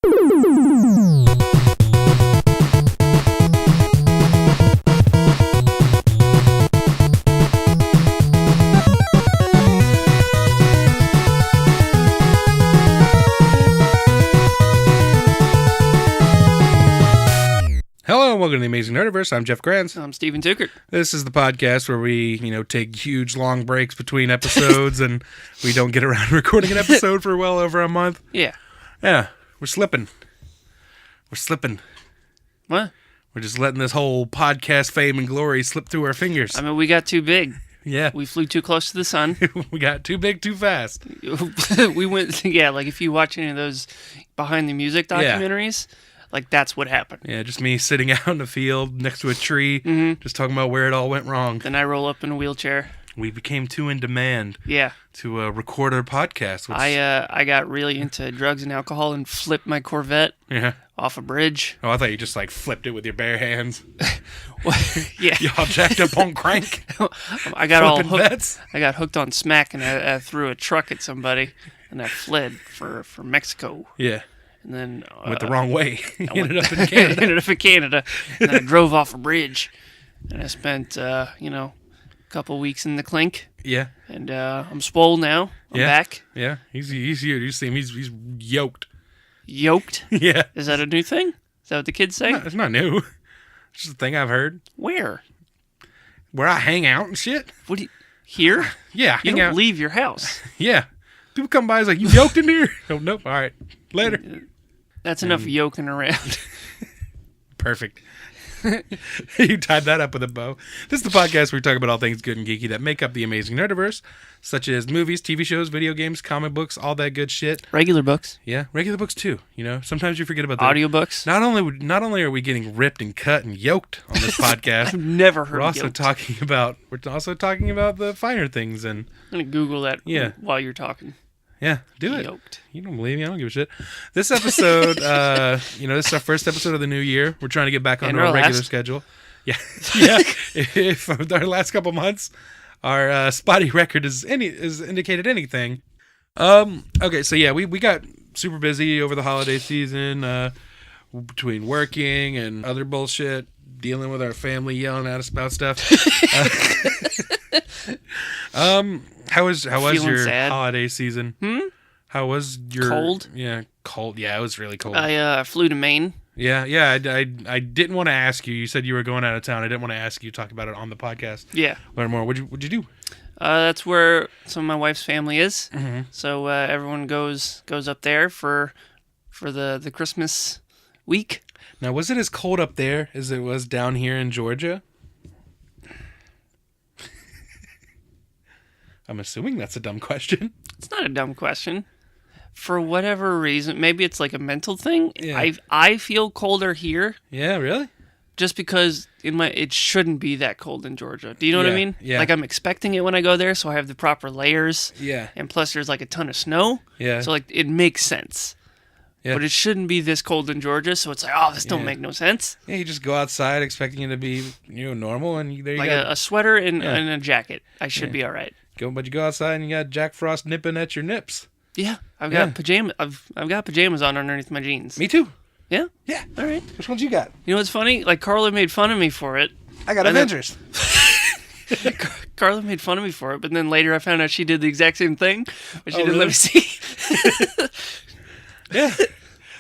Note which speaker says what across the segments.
Speaker 1: Hello and welcome to the Amazing Nerdiverse. I'm Jeff Grantz.
Speaker 2: I'm Steven Tukert.
Speaker 1: This is the podcast where we, take huge long breaks between episodes and we don't get around to recording an episode for well over a month.
Speaker 2: Yeah.
Speaker 1: Yeah, we're slipping. We're slipping.
Speaker 2: What?
Speaker 1: We're just letting this whole podcast fame and glory slip through our fingers.
Speaker 2: I mean, we got too big.
Speaker 1: Yeah.
Speaker 2: We flew too close to the sun.
Speaker 1: We got too big too fast.
Speaker 2: We went, like if you watch any of those behind the music documentaries, like that's what happened.
Speaker 1: Yeah, just me sitting out in the field next to a tree, just talking about where it all went wrong.
Speaker 2: Then I roll up in a wheelchair.
Speaker 1: We became too in demand.
Speaker 2: Yeah.
Speaker 1: To record our podcast. Which...
Speaker 2: I got really into drugs and alcohol and flipped my Corvette off a bridge.
Speaker 1: Oh, I thought you just flipped it with your bare hands.
Speaker 2: Yeah.
Speaker 1: You all jacked up on crank.
Speaker 2: I got all hooked.
Speaker 1: Vets.
Speaker 2: I got hooked on smack and I threw a truck at somebody and I fled for Mexico.
Speaker 1: Yeah.
Speaker 2: And then
Speaker 1: went the wrong way. Ended up in Canada.
Speaker 2: And I drove off a bridge. And I spent a couple weeks in the clink.
Speaker 1: Yeah.
Speaker 2: And I'm swole now. I'm back.
Speaker 1: Yeah. He's here. You see him. He's yoked.
Speaker 2: Yoked?
Speaker 1: Yeah.
Speaker 2: Is that a new thing? Is that what the kids say?
Speaker 1: It's not new. It's just a thing I've heard.
Speaker 2: Where?
Speaker 1: Where I hang out and shit.
Speaker 2: What do you... Here?
Speaker 1: Yeah.
Speaker 2: You don't leave your house.
Speaker 1: Yeah. People come by and like, you yoked in here? Oh, nope. All right. Later.
Speaker 2: That's enough yoking around.
Speaker 1: Perfect. You tied that up with a bow. This is the podcast where we talk about all things good and geeky that make up the Amazing Nerdiverse, such as movies, TV shows, video games, comic books, all that good shit.
Speaker 2: Regular books.
Speaker 1: Yeah, regular books too. Sometimes you forget about that.
Speaker 2: Audiobooks.
Speaker 1: Not only are we getting ripped and cut and yoked on this podcast,
Speaker 2: I've never heard.
Speaker 1: We're also talking about the finer things. And
Speaker 2: I'm gonna Google that. While you're talking.
Speaker 1: Yeah, do it.
Speaker 2: Yoked.
Speaker 1: You don't believe me? I don't give a shit. This episode, this is our first episode of the new year. We're trying to get back onto our regular schedule. Yeah, yeah. If our last couple months, our spotty record is indicated anything. Okay, so yeah, we got super busy over the holiday season, between working and other bullshit, dealing with our family yelling at us about stuff. How was your holiday season? How was your
Speaker 2: cold?
Speaker 1: Yeah, cold. Yeah, it was really cold.
Speaker 2: I flew to Maine.
Speaker 1: Yeah. I didn't want to ask you. You said you were going out of town. I didn't want to ask you to talk about it on the podcast.
Speaker 2: Yeah.
Speaker 1: Learn more. What'd you do?
Speaker 2: That's where some of my wife's family is.
Speaker 1: Mm-hmm.
Speaker 2: So everyone goes up there for the Christmas week.
Speaker 1: Now, was it as cold up there as it was down here in Georgia? I'm assuming that's a dumb question.
Speaker 2: It's not a dumb question. For whatever reason, maybe it's like a mental thing.
Speaker 1: Yeah.
Speaker 2: I feel colder here.
Speaker 1: Yeah, really?
Speaker 2: Just because it shouldn't be that cold in Georgia. Do you know what I mean?
Speaker 1: Yeah.
Speaker 2: Like I'm expecting it when I go there, so I have the proper layers.
Speaker 1: Yeah.
Speaker 2: And plus there's like a ton of snow.
Speaker 1: Yeah.
Speaker 2: So like it makes sense. Yeah. But it shouldn't be this cold in Georgia, so it's like, oh, this don't make no sense.
Speaker 1: Yeah, you just go outside expecting it to be normal, and there you
Speaker 2: like
Speaker 1: go.
Speaker 2: Like a sweater and a jacket. I should be all right.
Speaker 1: But you go outside and you got Jack Frost nipping at your nips.
Speaker 2: Yeah, I've got pajamas. I've got pajamas on underneath my jeans.
Speaker 1: Me too.
Speaker 2: Yeah?
Speaker 1: Yeah.
Speaker 2: All right.
Speaker 1: Which ones you got?
Speaker 2: You know what's funny? Like Carla made fun of me for it.
Speaker 1: I got Avengers.
Speaker 2: Carla made fun of me for it, but then later I found out she did the exact same thing, but she didn't let me see.
Speaker 1: Yeah.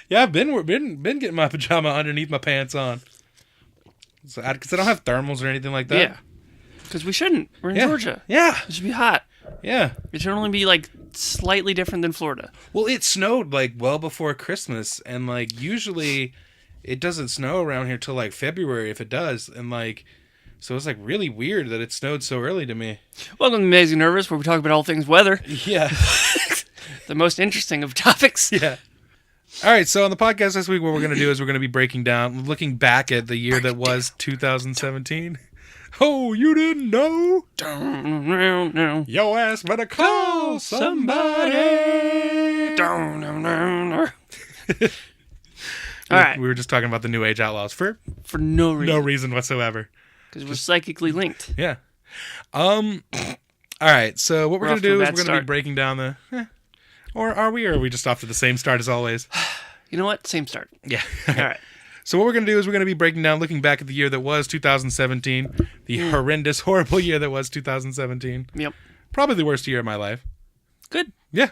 Speaker 1: Yeah, I've been getting my pajama underneath my pants on. Because I don't have thermals or anything like that.
Speaker 2: Yeah. Because we shouldn't. We're in Georgia.
Speaker 1: Yeah.
Speaker 2: It should be hot.
Speaker 1: Yeah.
Speaker 2: It should only be like slightly different than Florida.
Speaker 1: Well, it snowed like well before Christmas, and like usually it doesn't snow around here till like February if it does, and like so it's like really weird that it snowed so early to me.
Speaker 2: Welcome to Amazing Nerdiverse, where we talk about all things weather.
Speaker 1: Yeah.
Speaker 2: The most interesting of topics.
Speaker 1: Yeah. All right, so on the podcast this week, what we're going to do is we're going to be looking back at the year that was 2017. Oh, you didn't know?
Speaker 2: No.
Speaker 1: Yo ass better call somebody.
Speaker 2: All right.
Speaker 1: We were just talking about the New Age Outlaws for
Speaker 2: no reason.
Speaker 1: No reason whatsoever.
Speaker 2: Because we're psychically linked.
Speaker 1: Yeah. All right, so what we're going to do is we're going to be breaking down the... Or are we just off to the same start as always?
Speaker 2: You know what? Same start.
Speaker 1: Yeah.
Speaker 2: All right.
Speaker 1: So what we're going to do is we're going to be breaking down, looking back at the year that was 2017, the horrendous, horrible year that was 2017.
Speaker 2: Yep.
Speaker 1: Probably the worst year of my life.
Speaker 2: Good.
Speaker 1: Yeah.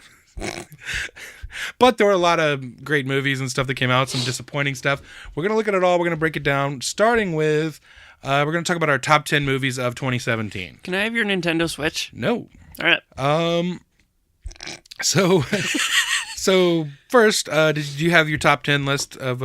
Speaker 1: But there were a lot of great movies and stuff that came out, some disappointing stuff. We're going to look at it all. We're going to break it down, starting with, we're going to talk about our top 10 movies of 2017.
Speaker 2: Can I have your Nintendo Switch?
Speaker 1: No.
Speaker 2: All right.
Speaker 1: So first, did you have your top 10 list of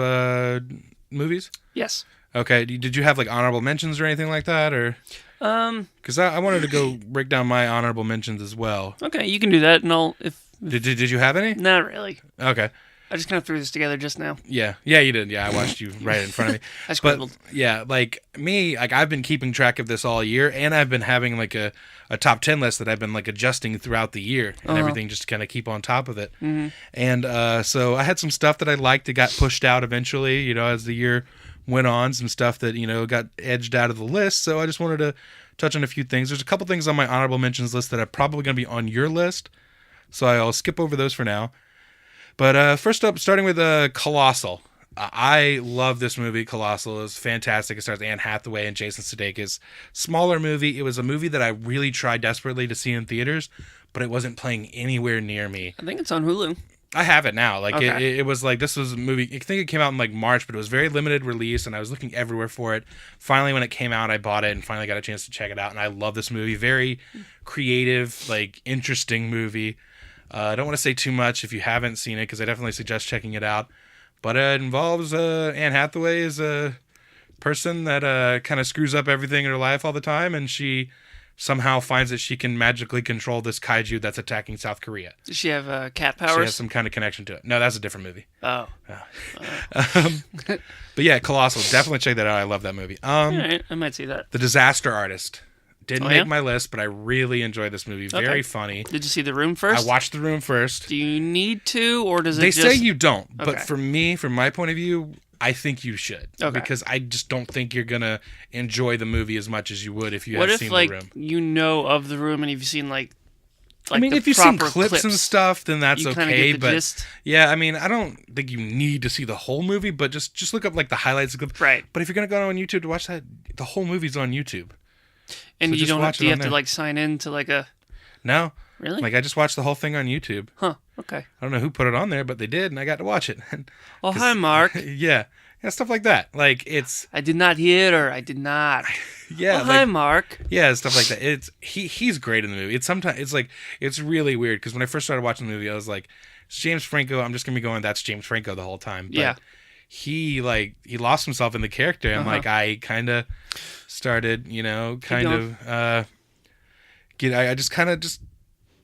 Speaker 1: movies?
Speaker 2: Yes.
Speaker 1: Okay. Did you have like honorable mentions or anything like that, or? Because I wanted to go break down my honorable mentions as well.
Speaker 2: Okay, you can do that, and I'll if.
Speaker 1: Did you have any?
Speaker 2: Not really.
Speaker 1: Okay.
Speaker 2: I just kind of threw this together just now.
Speaker 1: Yeah, you did. Yeah, I watched you right in front of me.
Speaker 2: I scribbled.
Speaker 1: But yeah, like me, like I've been keeping track of this all year, and I've been having like a top 10 list that I've been like adjusting throughout the year and everything, just to kind of keep on top of it. Mm-hmm. And so I had some stuff that I liked that got pushed out eventually, as the year went on, some stuff that, got edged out of the list. So I just wanted to touch on a few things. There's a couple things on my honorable mentions list that are probably going to be on your list, so I'll skip over those for now. But first up, starting with Colossal. I love this movie. Colossal is fantastic. It stars Anne Hathaway and Jason Sudeikis. Smaller movie. It was a movie that I really tried desperately to see in theaters, but it wasn't playing anywhere near me.
Speaker 2: I think it's on Hulu.
Speaker 1: I have it now. Like
Speaker 2: okay.
Speaker 1: it was like, this was a movie. I think it came out in like March, but it was very limited release, and I was looking everywhere for it. Finally, when it came out, I bought it and finally got a chance to check it out. And I love this movie. Very creative, like interesting movie. I don't want to say too much if you haven't seen it, because I definitely suggest checking it out. But it involves Anne Hathaway as a person that kind of screws up everything in her life all the time, and she somehow finds that she can magically control this kaiju that's attacking South Korea.
Speaker 2: Does she have cat powers?
Speaker 1: She has some kind of connection to it. No, that's a different movie.
Speaker 2: Oh.
Speaker 1: But yeah, Colossal. Definitely check that out. I love that movie.
Speaker 2: All right, I might see that.
Speaker 1: The Disaster Artist. Didn't make my list, but I really enjoyed this movie. Very funny.
Speaker 2: Did you see The Room first?
Speaker 1: I watched The Room first.
Speaker 2: Do you need to, or does it
Speaker 1: They
Speaker 2: just...
Speaker 1: say you don't,
Speaker 2: okay.
Speaker 1: but for me, from my point of view, I think you should.
Speaker 2: Okay.
Speaker 1: Because I just don't think you're going to enjoy the movie as much as you would if you had seen The Room.
Speaker 2: What if, you know of The Room and you've seen, like
Speaker 1: I mean, if you've seen clips and stuff, then that's
Speaker 2: you
Speaker 1: okay.
Speaker 2: Get the
Speaker 1: but
Speaker 2: gist.
Speaker 1: Yeah, I mean, I don't think you need to see the whole movie, but just look up like the highlights.
Speaker 2: Right.
Speaker 1: But if you're going to go on YouTube to watch that, the whole movie's on YouTube.
Speaker 2: And so you don't have to, to like sign in to like a...
Speaker 1: No.
Speaker 2: Really?
Speaker 1: Like I just watched the whole thing on YouTube.
Speaker 2: Huh. Okay.
Speaker 1: I don't know who put it on there, but they did, and I got to watch it.
Speaker 2: Oh, hi, Mark.
Speaker 1: Yeah, stuff like that. Like it's...
Speaker 2: I did not hear, or I did not.
Speaker 1: Yeah.
Speaker 2: Oh, hi, Mark.
Speaker 1: Yeah, stuff like that. He's great in the movie. It's really weird, because when I first started watching the movie, I was like, it's James Franco. I'm just gonna be going, that's James Franco the whole time. But
Speaker 2: yeah.
Speaker 1: He lost himself in the character, and like I kind of started, I just kind of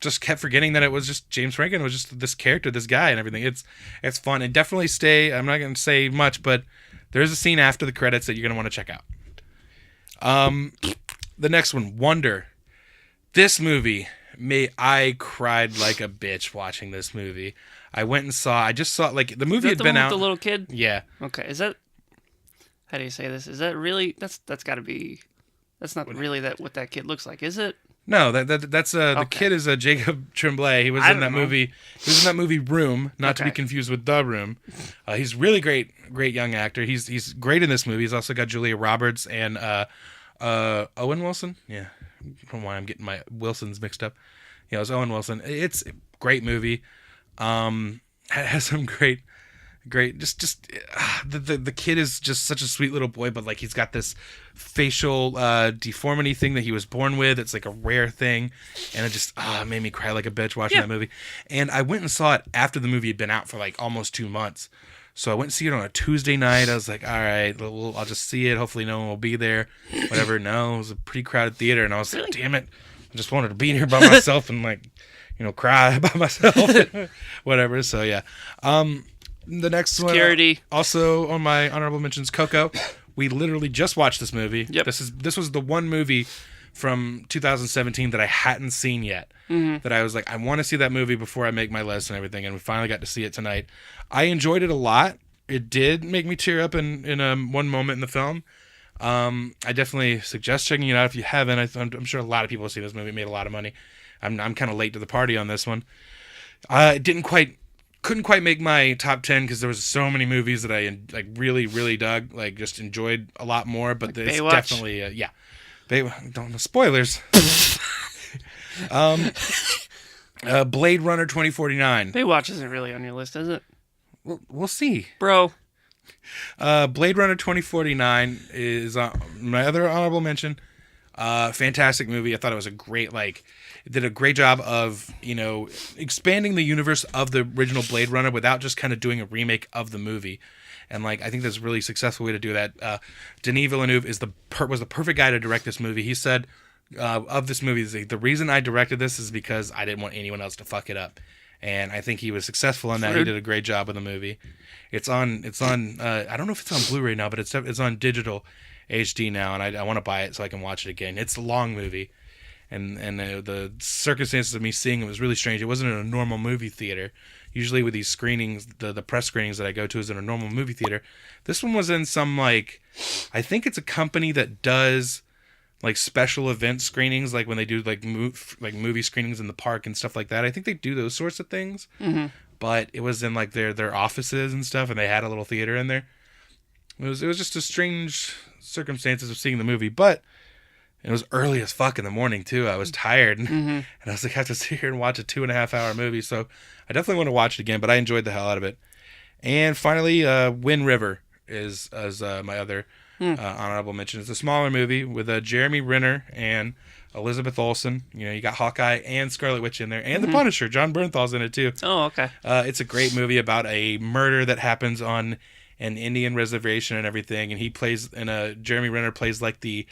Speaker 1: just kept forgetting that it was just James Franco. It was just this character, this guy, and everything. It's fun, and definitely stay. I'm not going to say much, but there's a scene after the credits that you're going to want to check out. The next one, Wonder. This movie, I cried like a bitch watching this movie. I just saw like the movie had been out.
Speaker 2: With the little kid?
Speaker 1: Yeah.
Speaker 2: Okay. Is that, how do you say this? Is that really, that's got to be, that's not really what that kid looks like, is it?
Speaker 1: No, that's the kid is Jacob Tremblay. He was in that movie. He was in that movie Room, not to be confused with The Room. He's really great young actor. He's great in this movie. He's also got Julia Roberts and Owen Wilson. Yeah, I don't know why I'm getting my Wilsons mixed up. Yeah, it was Owen Wilson. It's a great movie. Has some great. The kid is just such a sweet little boy, but like he's got this facial deformity thing that he was born with. It's like a rare thing, and it just made me cry like a bitch watching that movie. And I went and saw it after the movie had been out for like almost 2 months. So I went and see it on a Tuesday night. I was like, all right, I'll just see it. Hopefully no one will be there. Whatever. No, it was a pretty crowded theater, and I was like, damn it, I just wanted to be here by myself and like, cry by myself. Whatever. So yeah. The next one, also on my honorable mentions, Coco. We literally just watched this movie.
Speaker 2: Yep.
Speaker 1: This was the one movie from 2017 that I hadn't seen yet. Mm-hmm. That I was like, I want to see that movie before I make my list and everything, and we finally got to see it tonight. I enjoyed it a lot. It did make me tear up in one moment in the film. I definitely suggest checking it out if you haven't. I'm sure a lot of people have seen this movie. It made a lot of money. I'm kind of late to the party on this one. It didn't quite couldn't quite make my top 10 because there was so many movies that I like really dug, like just enjoyed a lot more. But like it's definitely yeah. Don't know spoilers. Blade Runner 2049.
Speaker 2: Baywatch isn't really on your list, is it?
Speaker 1: We'll see,
Speaker 2: bro.
Speaker 1: Blade Runner 2049 is my other honorable mention. Fantastic movie. I thought it was a great, like, it did a great job of, you know, expanding the universe of the original Blade Runner without just kind of doing a remake of the movie. And, like, I think that's a really successful way to do that. Denis Villeneuve was the perfect guy to direct this movie. He said of this movie, the reason I directed this is because I didn't want anyone else to fuck it up. And I think he was successful in that. He did a great job with the movie. It's on. I don't know if it's on Blu-ray now, but it's on digital HD now, and I want to buy it so I can watch it again. It's a long movie, and the circumstances of me seeing it was really strange. It wasn't in a normal movie theater. Usually with these screenings, the press screenings that I go to is in a normal movie theater. This one was in some, like, I think it's a company that does like special event screenings, like when they do like movie screenings in the park and stuff like that. I think they do those sorts of things. Mm-hmm. But it was in like their offices and stuff, and they had a little theater in there. It was just a strange circumstances of seeing the movie, but it was early as fuck in the morning too. I was tired, and I was like, I have to sit here and watch a 2.5 hour movie. So I definitely want to watch it again, but I enjoyed the hell out of it. And finally, Wind River is my other honorable mention. It's a smaller movie with Jeremy Renner and Elizabeth Olsen. You know, you got Hawkeye and Scarlet Witch in there, and the Punisher. John Bernthal's in it too.
Speaker 2: Oh, okay.
Speaker 1: It's a great movie about a murder that happens on an Indian reservation and everything, and he plays Jeremy Renner plays like the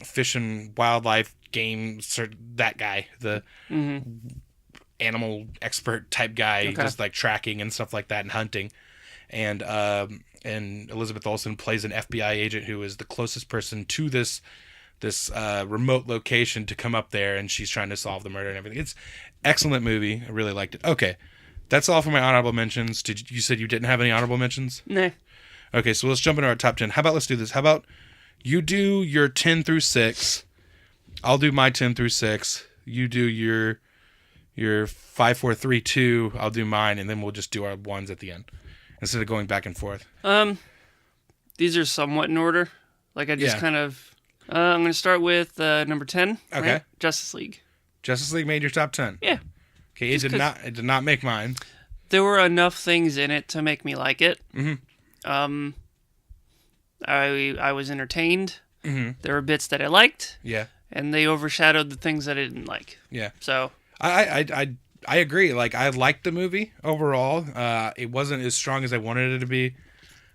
Speaker 1: fish and wildlife game, that guy, the animal expert type guy, just like tracking and stuff like that and hunting. And Elizabeth Olsen plays an FBI agent who is the closest person to this remote location to come up there, and she's trying to solve the murder and everything. It's excellent movie. I really liked it. Okay, that's all for my honorable mentions. You said you didn't have any honorable mentions?
Speaker 2: Nah.
Speaker 1: Okay, so let's jump into our top 10. How about let's do this? How about you do your 10 through 6? I'll do my 10 through 6. You do your 5, 4, 3, 2. I'll do mine, and then we'll just do our ones at the end instead of going back and forth.
Speaker 2: These are somewhat in order. Like I just kind of. I'm going to start with number 10.
Speaker 1: Okay.
Speaker 2: Right? Justice League. Justice
Speaker 1: League made your top 10.
Speaker 2: Yeah.
Speaker 1: Okay, it did not make mine.
Speaker 2: There were enough things in it to make me like it. Mm-hmm. I was entertained. Mm-hmm. There were bits that I liked.
Speaker 1: Yeah.
Speaker 2: And they overshadowed the things that I didn't like.
Speaker 1: Yeah.
Speaker 2: So
Speaker 1: I agree. Like, I liked the movie overall. It wasn't as strong as I wanted it to be.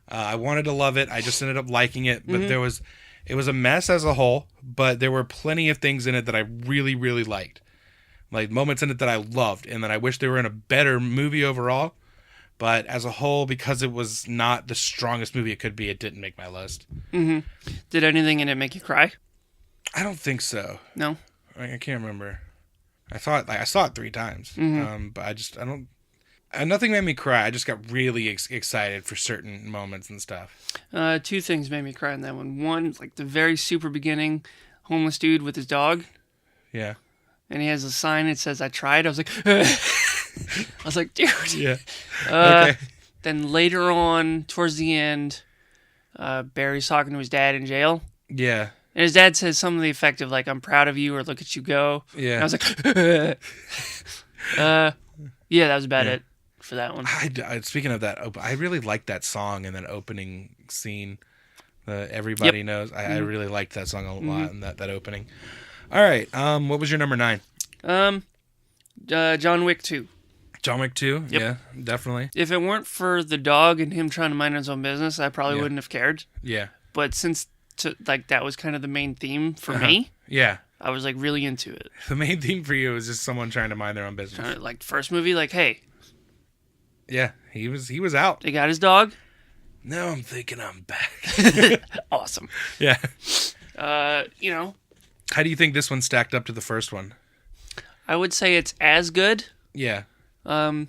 Speaker 1: I wanted to love it. I just ended up liking it, but it was a mess as a whole, but there were plenty of things in it that I really, really liked. Like moments in it that I loved, and that I wish they were in a better movie overall. But as a whole, because it was not the strongest movie it could be, it didn't make my list. Mm-hmm.
Speaker 2: Did anything in it make you cry?
Speaker 1: I don't think so.
Speaker 2: No?
Speaker 1: I can't remember. I saw it 3 times. Mm-hmm. But I don't... nothing made me cry. I just got really excited for certain moments and stuff.
Speaker 2: 2 things made me cry in that one. One, like the very super beginning, homeless dude with his dog.
Speaker 1: Yeah.
Speaker 2: And he has a sign that says, "I tried." I was like, I was like, dude.
Speaker 1: Yeah. Okay.
Speaker 2: Then later on, towards the end, Barry's talking to his dad in jail.
Speaker 1: Yeah.
Speaker 2: And his dad says something to the effect of, like, "I'm proud of you," or "Look at you go."
Speaker 1: Yeah.
Speaker 2: And I was like, yeah, that was about it for that one.
Speaker 1: Speaking of that, I really liked that song in that opening scene. Everybody knows. I really liked that song a lot in that opening. All right. What was your number 9?
Speaker 2: John Wick 2.
Speaker 1: John Wick 2?
Speaker 2: Yep.
Speaker 1: Yeah, definitely.
Speaker 2: If it weren't for the dog and him trying to mind his own business, I probably wouldn't have cared.
Speaker 1: Yeah.
Speaker 2: But since that was kind of the main theme for me.
Speaker 1: Yeah.
Speaker 2: I was like really into it.
Speaker 1: The main theme for you was just someone trying to mind their own business.
Speaker 2: Like first movie, like, hey.
Speaker 1: Yeah, he was out.
Speaker 2: They got his dog.
Speaker 1: Now I'm thinking I'm back.
Speaker 2: Awesome.
Speaker 1: Yeah.
Speaker 2: You know.
Speaker 1: How do you think this one stacked up to the first one?
Speaker 2: I would say it's as good.
Speaker 1: Yeah.
Speaker 2: I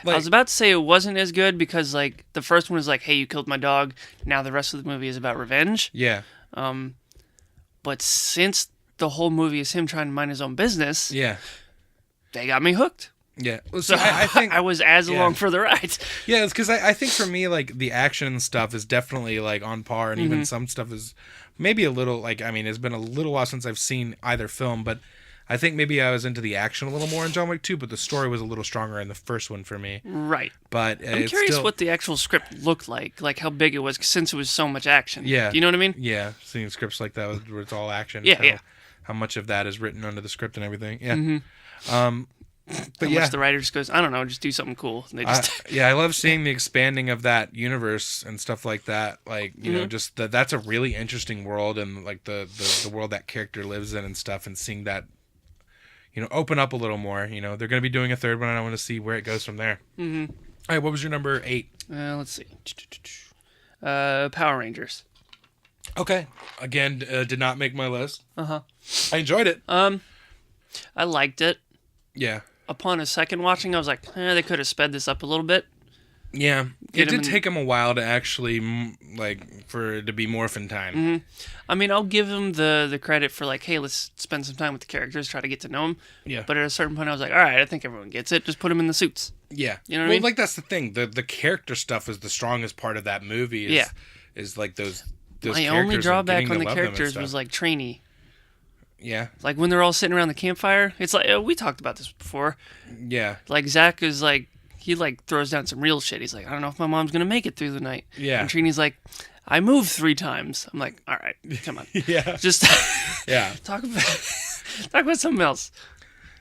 Speaker 2: was about to say it wasn't as good because, like, the first one is like, hey, you killed my dog. Now the rest of the movie is about revenge.
Speaker 1: Yeah.
Speaker 2: But since the whole movie is him trying to mind his own business,
Speaker 1: yeah,
Speaker 2: they got me hooked.
Speaker 1: Yeah. Well,
Speaker 2: So
Speaker 1: I think
Speaker 2: I was along for the ride.
Speaker 1: Yeah, it's because I think for me, like, the action and stuff is definitely, like, on par, and even some stuff is maybe a little, like, I mean, it's been a little while since I've seen either film, but I think maybe I was into the action a little more in John Wick 2, but the story was a little stronger in the first one for me.
Speaker 2: Right.
Speaker 1: But
Speaker 2: I'm curious what the actual script looked like how big it was, since it was so much action. Yeah. Do you know what I mean?
Speaker 1: Yeah, seeing scripts like that where it's all action.
Speaker 2: Yeah,
Speaker 1: how much of that is written under the script and everything. Yeah.
Speaker 2: But much the writer just goes, I don't know, just do something cool. And they just
Speaker 1: I love seeing the expanding of that universe and stuff like that. Like, you know, just that's a really interesting world, and like the world that character lives in and stuff, and seeing that, you know, open up a little more. You know, they're going to be doing a third one, and I want to see where it goes from there. All right, what was your number 8?
Speaker 2: Let's see. Power Rangers.
Speaker 1: Okay. Again, did not make my list.
Speaker 2: I
Speaker 1: enjoyed it.
Speaker 2: I liked it.
Speaker 1: Yeah.
Speaker 2: Upon a second watching, I was like, they could have sped this up a little bit.
Speaker 1: Yeah. It did take them a while to actually, like, for it to be morphin time.
Speaker 2: I mean, I'll give them the credit for, like, hey, let's spend some time with the characters, try to get to know them.
Speaker 1: Yeah.
Speaker 2: But at a certain point, I was like, all right, I think everyone gets it. Just put them in the suits.
Speaker 1: Yeah.
Speaker 2: You know what I mean?
Speaker 1: Like, that's the thing. The character stuff is the strongest part of that movie. Is like those
Speaker 2: my only drawback on the characters was, like, trainee.
Speaker 1: Yeah.
Speaker 2: Like, when they're all sitting around the campfire, it's like, we talked about this before.
Speaker 1: Yeah.
Speaker 2: Like, Zach is like, he, like, throws down some real shit. He's like, I don't know if my mom's going to make it through the night.
Speaker 1: Yeah.
Speaker 2: And Trini's like, I moved 3 times. I'm like, all right, come on.
Speaker 1: Yeah.
Speaker 2: Just talk about something else.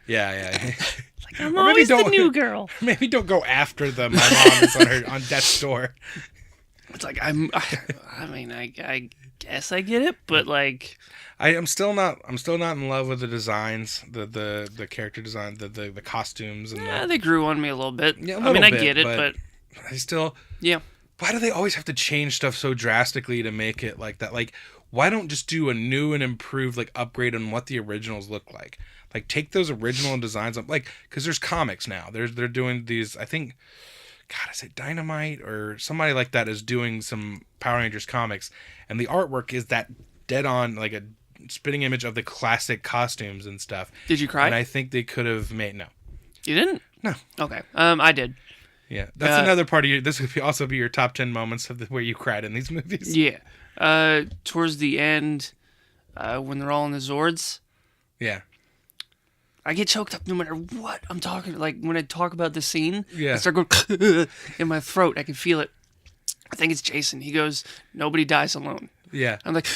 Speaker 1: Yeah.
Speaker 2: Like, I'm always the new girl.
Speaker 1: Maybe don't go after them. My mom is on death's door.
Speaker 2: It's like, I mean, I guess I get it, but like,
Speaker 1: I'm still not in love with the designs, the character design, the costumes, and
Speaker 2: they grew on me a little bit.
Speaker 1: Yeah,
Speaker 2: I get it, but
Speaker 1: I still Why do they always have to change stuff so drastically to make it like that? Like, why don't just do a new and improved, like, upgrade on what the originals look like? Like, take those original designs up, like, because there's comics now. They're doing these, I think, God, is it Dynamite or somebody like that is doing some Power Rangers comics, and the artwork is that dead on, like, a spitting image of the classic costumes and stuff.
Speaker 2: Did you cry?
Speaker 1: And I think they could have made no.
Speaker 2: You didn't?
Speaker 1: No.
Speaker 2: Okay. I did.
Speaker 1: Yeah, that's another part of your. This would also be your top 10 moments of where you cried in these movies.
Speaker 2: Yeah. Towards the end, when they're all in the Zords.
Speaker 1: Yeah.
Speaker 2: I get choked up no matter what I'm talking. Like, when I talk about the scene,
Speaker 1: yeah.
Speaker 2: I start going in my throat. I can feel it. I think it's Jason. He goes, "Nobody dies alone."
Speaker 1: Yeah.
Speaker 2: I'm like,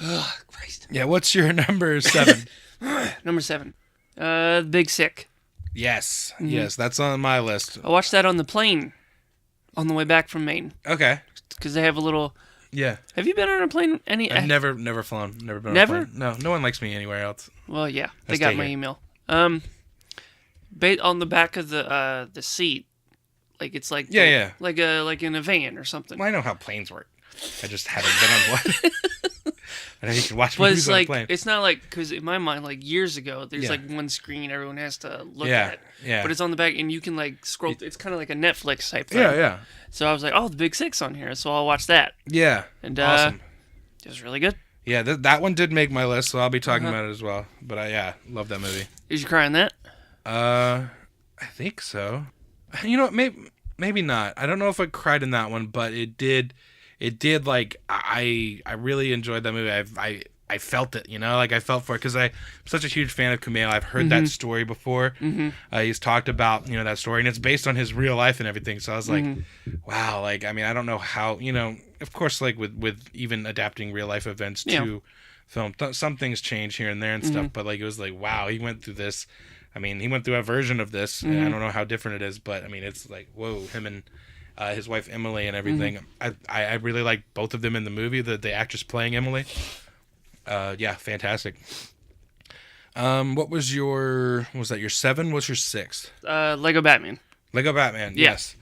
Speaker 2: oh, Christ.
Speaker 1: Yeah. What's your number 7?
Speaker 2: Number 7. Big Sick.
Speaker 1: Yes. Mm-hmm. Yes, that's on my list.
Speaker 2: I watched that on the plane on the way back from Maine.
Speaker 1: Okay.
Speaker 2: Because they have a little...
Speaker 1: Yeah.
Speaker 2: Have you been on a plane?
Speaker 1: I've never flown. Never been on a plane. No one likes me anywhere else.
Speaker 2: Well, yeah. They got my email. On the back of the seat, like, it's like...
Speaker 1: Yeah.
Speaker 2: Like in a van or something.
Speaker 1: Well, I know how planes work. I just haven't been on one. I know you can watch movies on a plane.
Speaker 2: It's not like, because in my mind, like, years ago, there's like one screen everyone has to look at.
Speaker 1: Yeah.
Speaker 2: But it's on the back, and you can like scroll. It's kind of like a Netflix type thing.
Speaker 1: Yeah.
Speaker 2: So I was like, oh, the Big Sick's on here, so I'll watch that.
Speaker 1: Yeah.
Speaker 2: And
Speaker 1: awesome.
Speaker 2: It was really good.
Speaker 1: Yeah, that one did make my list, so I'll be talking about it as well. But I love that movie.
Speaker 2: Did you cry on that?
Speaker 1: I think so. You know, maybe not. I don't know if I cried in that one, but it did. Like, I really enjoyed that movie. I felt it, you know, like, I felt for it because I'm such a huge fan of Kumail. I've heard that story before. He's talked about, you know, that story, and it's based on his real life and everything. So I was like, wow, like, I mean, I don't know how, you know, of course, like with even adapting real life events to film, some things change here and there and stuff, but like, it was like, wow, he went through this. I mean, he went through a version of this, and I don't know how different it is, but I mean, it's like, whoa, him and his wife Emily and everything. I really like both of them in the movie. The actress playing Emily. Yeah, fantastic. What was that your 7? What's your 6?
Speaker 2: Lego Batman.
Speaker 1: Lego Batman. Yeah. Yes.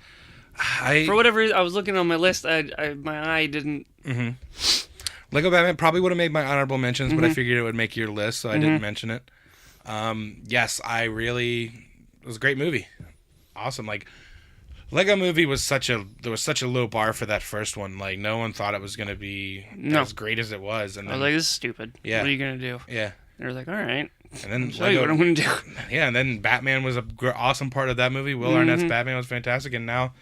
Speaker 2: For whatever reason, I was looking on my list. My eye didn't.
Speaker 1: Lego Batman probably would have made my honorable mentions, but I figured it would make your list, so I didn't mention it. Yes, it was a great movie. Awesome. Like, Lego Movie was there was such a low bar for that first one. Like, no one thought it was going to be as great as it was. And
Speaker 2: I was like, this is stupid.
Speaker 1: Yeah.
Speaker 2: What are you going to do?
Speaker 1: Yeah.
Speaker 2: And they were like, all right.
Speaker 1: And then
Speaker 2: show you what I'm going to do.
Speaker 1: Yeah, and then Batman was an awesome part of that movie. Will Arnett's Batman was fantastic, and now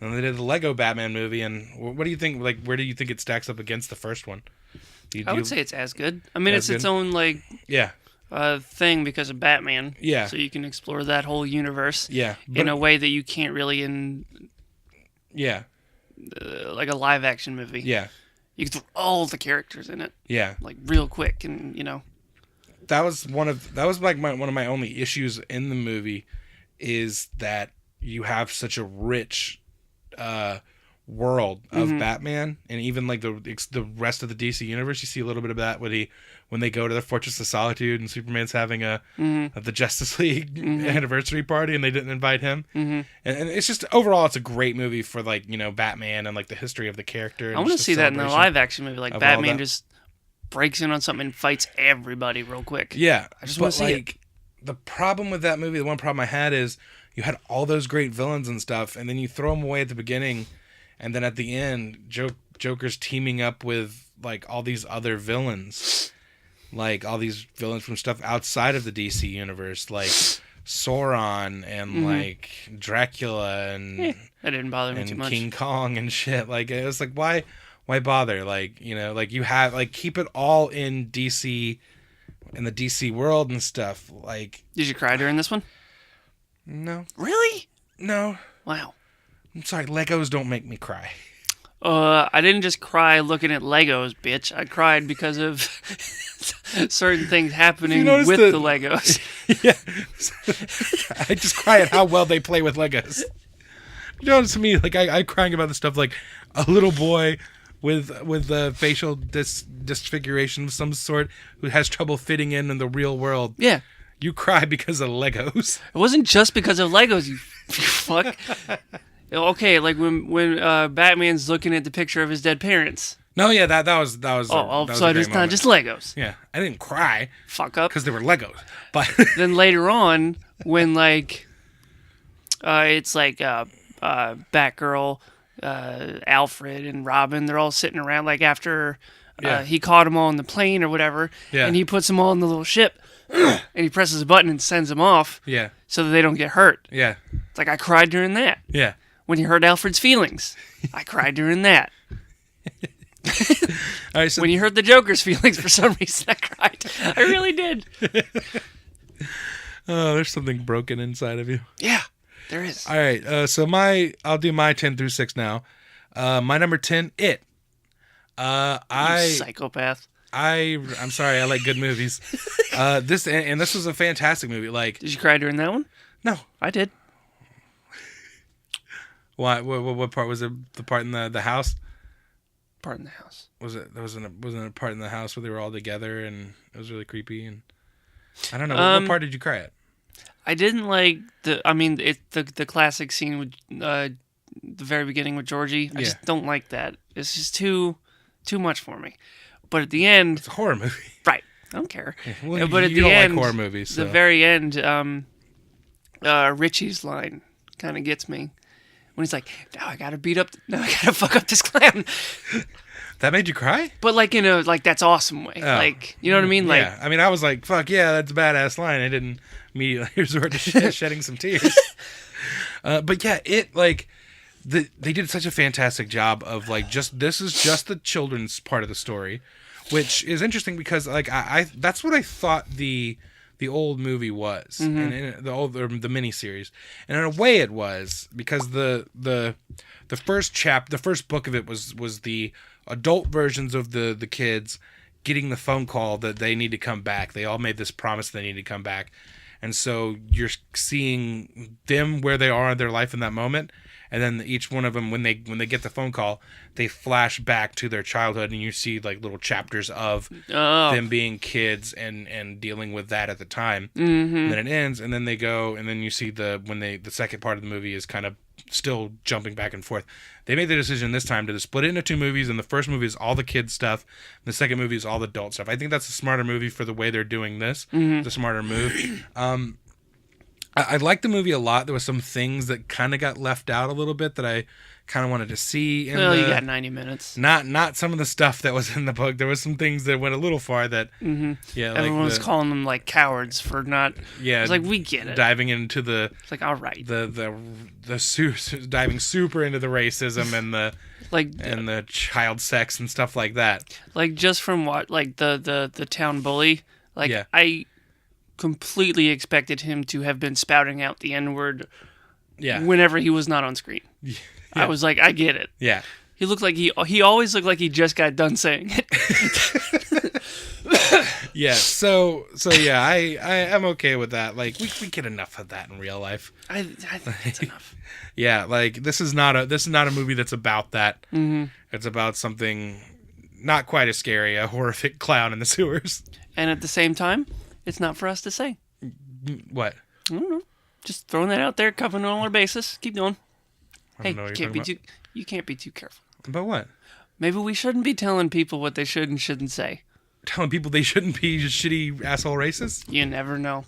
Speaker 1: they did the Lego Batman movie. And what do you think? Like, where do you think it stacks up against the first one?
Speaker 2: I would say it's as good. I mean, it's its own thing because of Batman.
Speaker 1: Yeah.
Speaker 2: So you can explore that whole universe.
Speaker 1: Yeah.
Speaker 2: In a way that you can't really like a live action movie.
Speaker 1: Yeah.
Speaker 2: You can throw all the characters in it.
Speaker 1: Yeah.
Speaker 2: Like real quick, and
Speaker 1: That was one of my only issues in the movie, is that you have such a rich world of Batman, and even like the rest of the DC universe. You see a little bit of that when they go to the Fortress of Solitude and Superman's having the Justice League anniversary party, and they didn't invite him. And it's just overall, it's a great movie for like Batman and like the history of the character. And
Speaker 2: I want to see that in the live action movie, like Batman just breaks in on something and fights everybody real quick.
Speaker 1: Yeah,
Speaker 2: I just want to see it.
Speaker 1: The problem with that movie, the one problem I had is you had all those great villains and stuff, and then you throw them away at the beginning, and then at the end, Joker's teaming up with like all these other villains, like all these villains from stuff outside of the DC universe, like Sauron and like Dracula and
Speaker 2: that didn't bother me too much.
Speaker 1: King Kong and shit. Like it was like why bother? Like like you have like keep it all in DC, in the DC world and stuff. Like,
Speaker 2: did you cry during this one?
Speaker 1: No.
Speaker 2: Really?
Speaker 1: No.
Speaker 2: Wow.
Speaker 1: I'm sorry, Legos don't make me cry.
Speaker 2: I didn't just cry looking at Legos, bitch. I cried because of certain things happening with the Legos.
Speaker 1: Yeah. I just cry at how well they play with Legos. You know, to me, like I'm crying about the stuff like a little boy with a facial disfiguration of some sort who has trouble fitting in the real world.
Speaker 2: Yeah.
Speaker 1: You cry because of Legos.
Speaker 2: It wasn't just because of Legos, you fuck. Okay, like when Batman's looking at the picture of his dead parents.
Speaker 1: No, yeah, that was.
Speaker 2: Oh, so it's not just Legos.
Speaker 1: Yeah, I didn't cry.
Speaker 2: Fuck up.
Speaker 1: Because they were Legos. But
Speaker 2: then later on, when like, it's like Batgirl, Alfred, and Robin, they're all sitting around like after he caught them all on the plane or whatever, and he puts them all in the little ship, and he presses a button and sends them off.
Speaker 1: Yeah. So
Speaker 2: that they don't get hurt.
Speaker 1: Yeah.
Speaker 2: It's like I cried during that.
Speaker 1: Yeah.
Speaker 2: When he hurt Alfred's feelings, I cried during that. All right, so when you hurt the Joker's feelings, for some reason, I cried. I really did.
Speaker 1: Oh, there's something broken inside of you.
Speaker 2: Yeah, there is.
Speaker 1: All right, so I'll do my 10 through 6 now. My number 10, It.
Speaker 2: You psychopath.
Speaker 1: I'm sorry, I like good movies. This was a fantastic movie. Like,
Speaker 2: did you cry during that one?
Speaker 1: No,
Speaker 2: I did.
Speaker 1: Why? What part was it? The part in the house?
Speaker 2: Part in the house.
Speaker 1: Wasn't a part in the house where they were all together and it was really creepy, and I don't know. What part did you cry at?
Speaker 2: I didn't like the classic scene with the very beginning with Georgie. I just don't like that. It's just too much for me. But at the end,
Speaker 1: it's a horror movie,
Speaker 2: right? I don't care.
Speaker 1: Well,
Speaker 2: but at
Speaker 1: you
Speaker 2: the
Speaker 1: don't
Speaker 2: end,
Speaker 1: like horror movies. So.
Speaker 2: The very end, Richie's line kind of gets me when he's like, "Now I gotta fuck up this clown."
Speaker 1: That made you cry?
Speaker 2: But like in a that's awesome way. Oh. Like, you know what I mean? Like,
Speaker 1: yeah. I mean, I was like, "Fuck yeah, that's a badass line." I didn't immediately resort to shedding some tears. But yeah, they did such a fantastic job of this is just the children's part of the story, which is interesting because I that's what I thought the old movie was, and the miniseries, and in a way it was, because the first book of it was the adult versions of the kids getting the phone call that they need to come back. They all made this promise they need to come back, and so you're seeing them where they are in their life in that moment. And then each one of them, when they get the phone call, they flash back to their childhood, and you see little chapters of them being kids and dealing with that at the time. Mm-hmm. And then it ends, and then they go, and then you see the second part of the movie is kind of still jumping back and forth. They made the decision this time to split it into two movies, and the first movie is all the kids stuff, and the second movie is all the adult stuff. I think that's a smarter movie for the way they're doing this. Mm-hmm. It's a smarter move. I liked the movie a lot. There were some things that kind of got left out a little bit that I kind of wanted to see.
Speaker 2: Well, you got 90 minutes.
Speaker 1: Not some of the stuff that was in the book. There was some things that went a little far that, yeah.
Speaker 2: Everyone was calling them like cowards for not. Yeah. It's like, we get it.
Speaker 1: Diving into the.
Speaker 2: It's like, all right.
Speaker 1: Diving super into the racism and the. And the child sex and stuff like that.
Speaker 2: Like, just from what, like, the town bully. Like, yeah. I completely expected him to have been spouting out the N-word whenever he was not on screen. Yeah. I was like, I get it.
Speaker 1: Yeah.
Speaker 2: He looked like he always looked like he just got done saying it.
Speaker 1: Yeah. So yeah, I'm okay with that. Like, we get enough of that in real life.
Speaker 2: I think it's enough.
Speaker 1: Yeah, like this is not a movie that's about that.
Speaker 2: Mm-hmm.
Speaker 1: It's about something not quite as scary, a horrific clown in the sewers.
Speaker 2: And at the same time, it's not for us to say.
Speaker 1: What?
Speaker 2: I don't know. Just throwing that out there, covering all our bases. Keep going. Hey, you can't be too careful.
Speaker 1: About what?
Speaker 2: Maybe we shouldn't be telling people what they should and shouldn't say.
Speaker 1: Telling people they shouldn't be shitty asshole racists?
Speaker 2: You never know.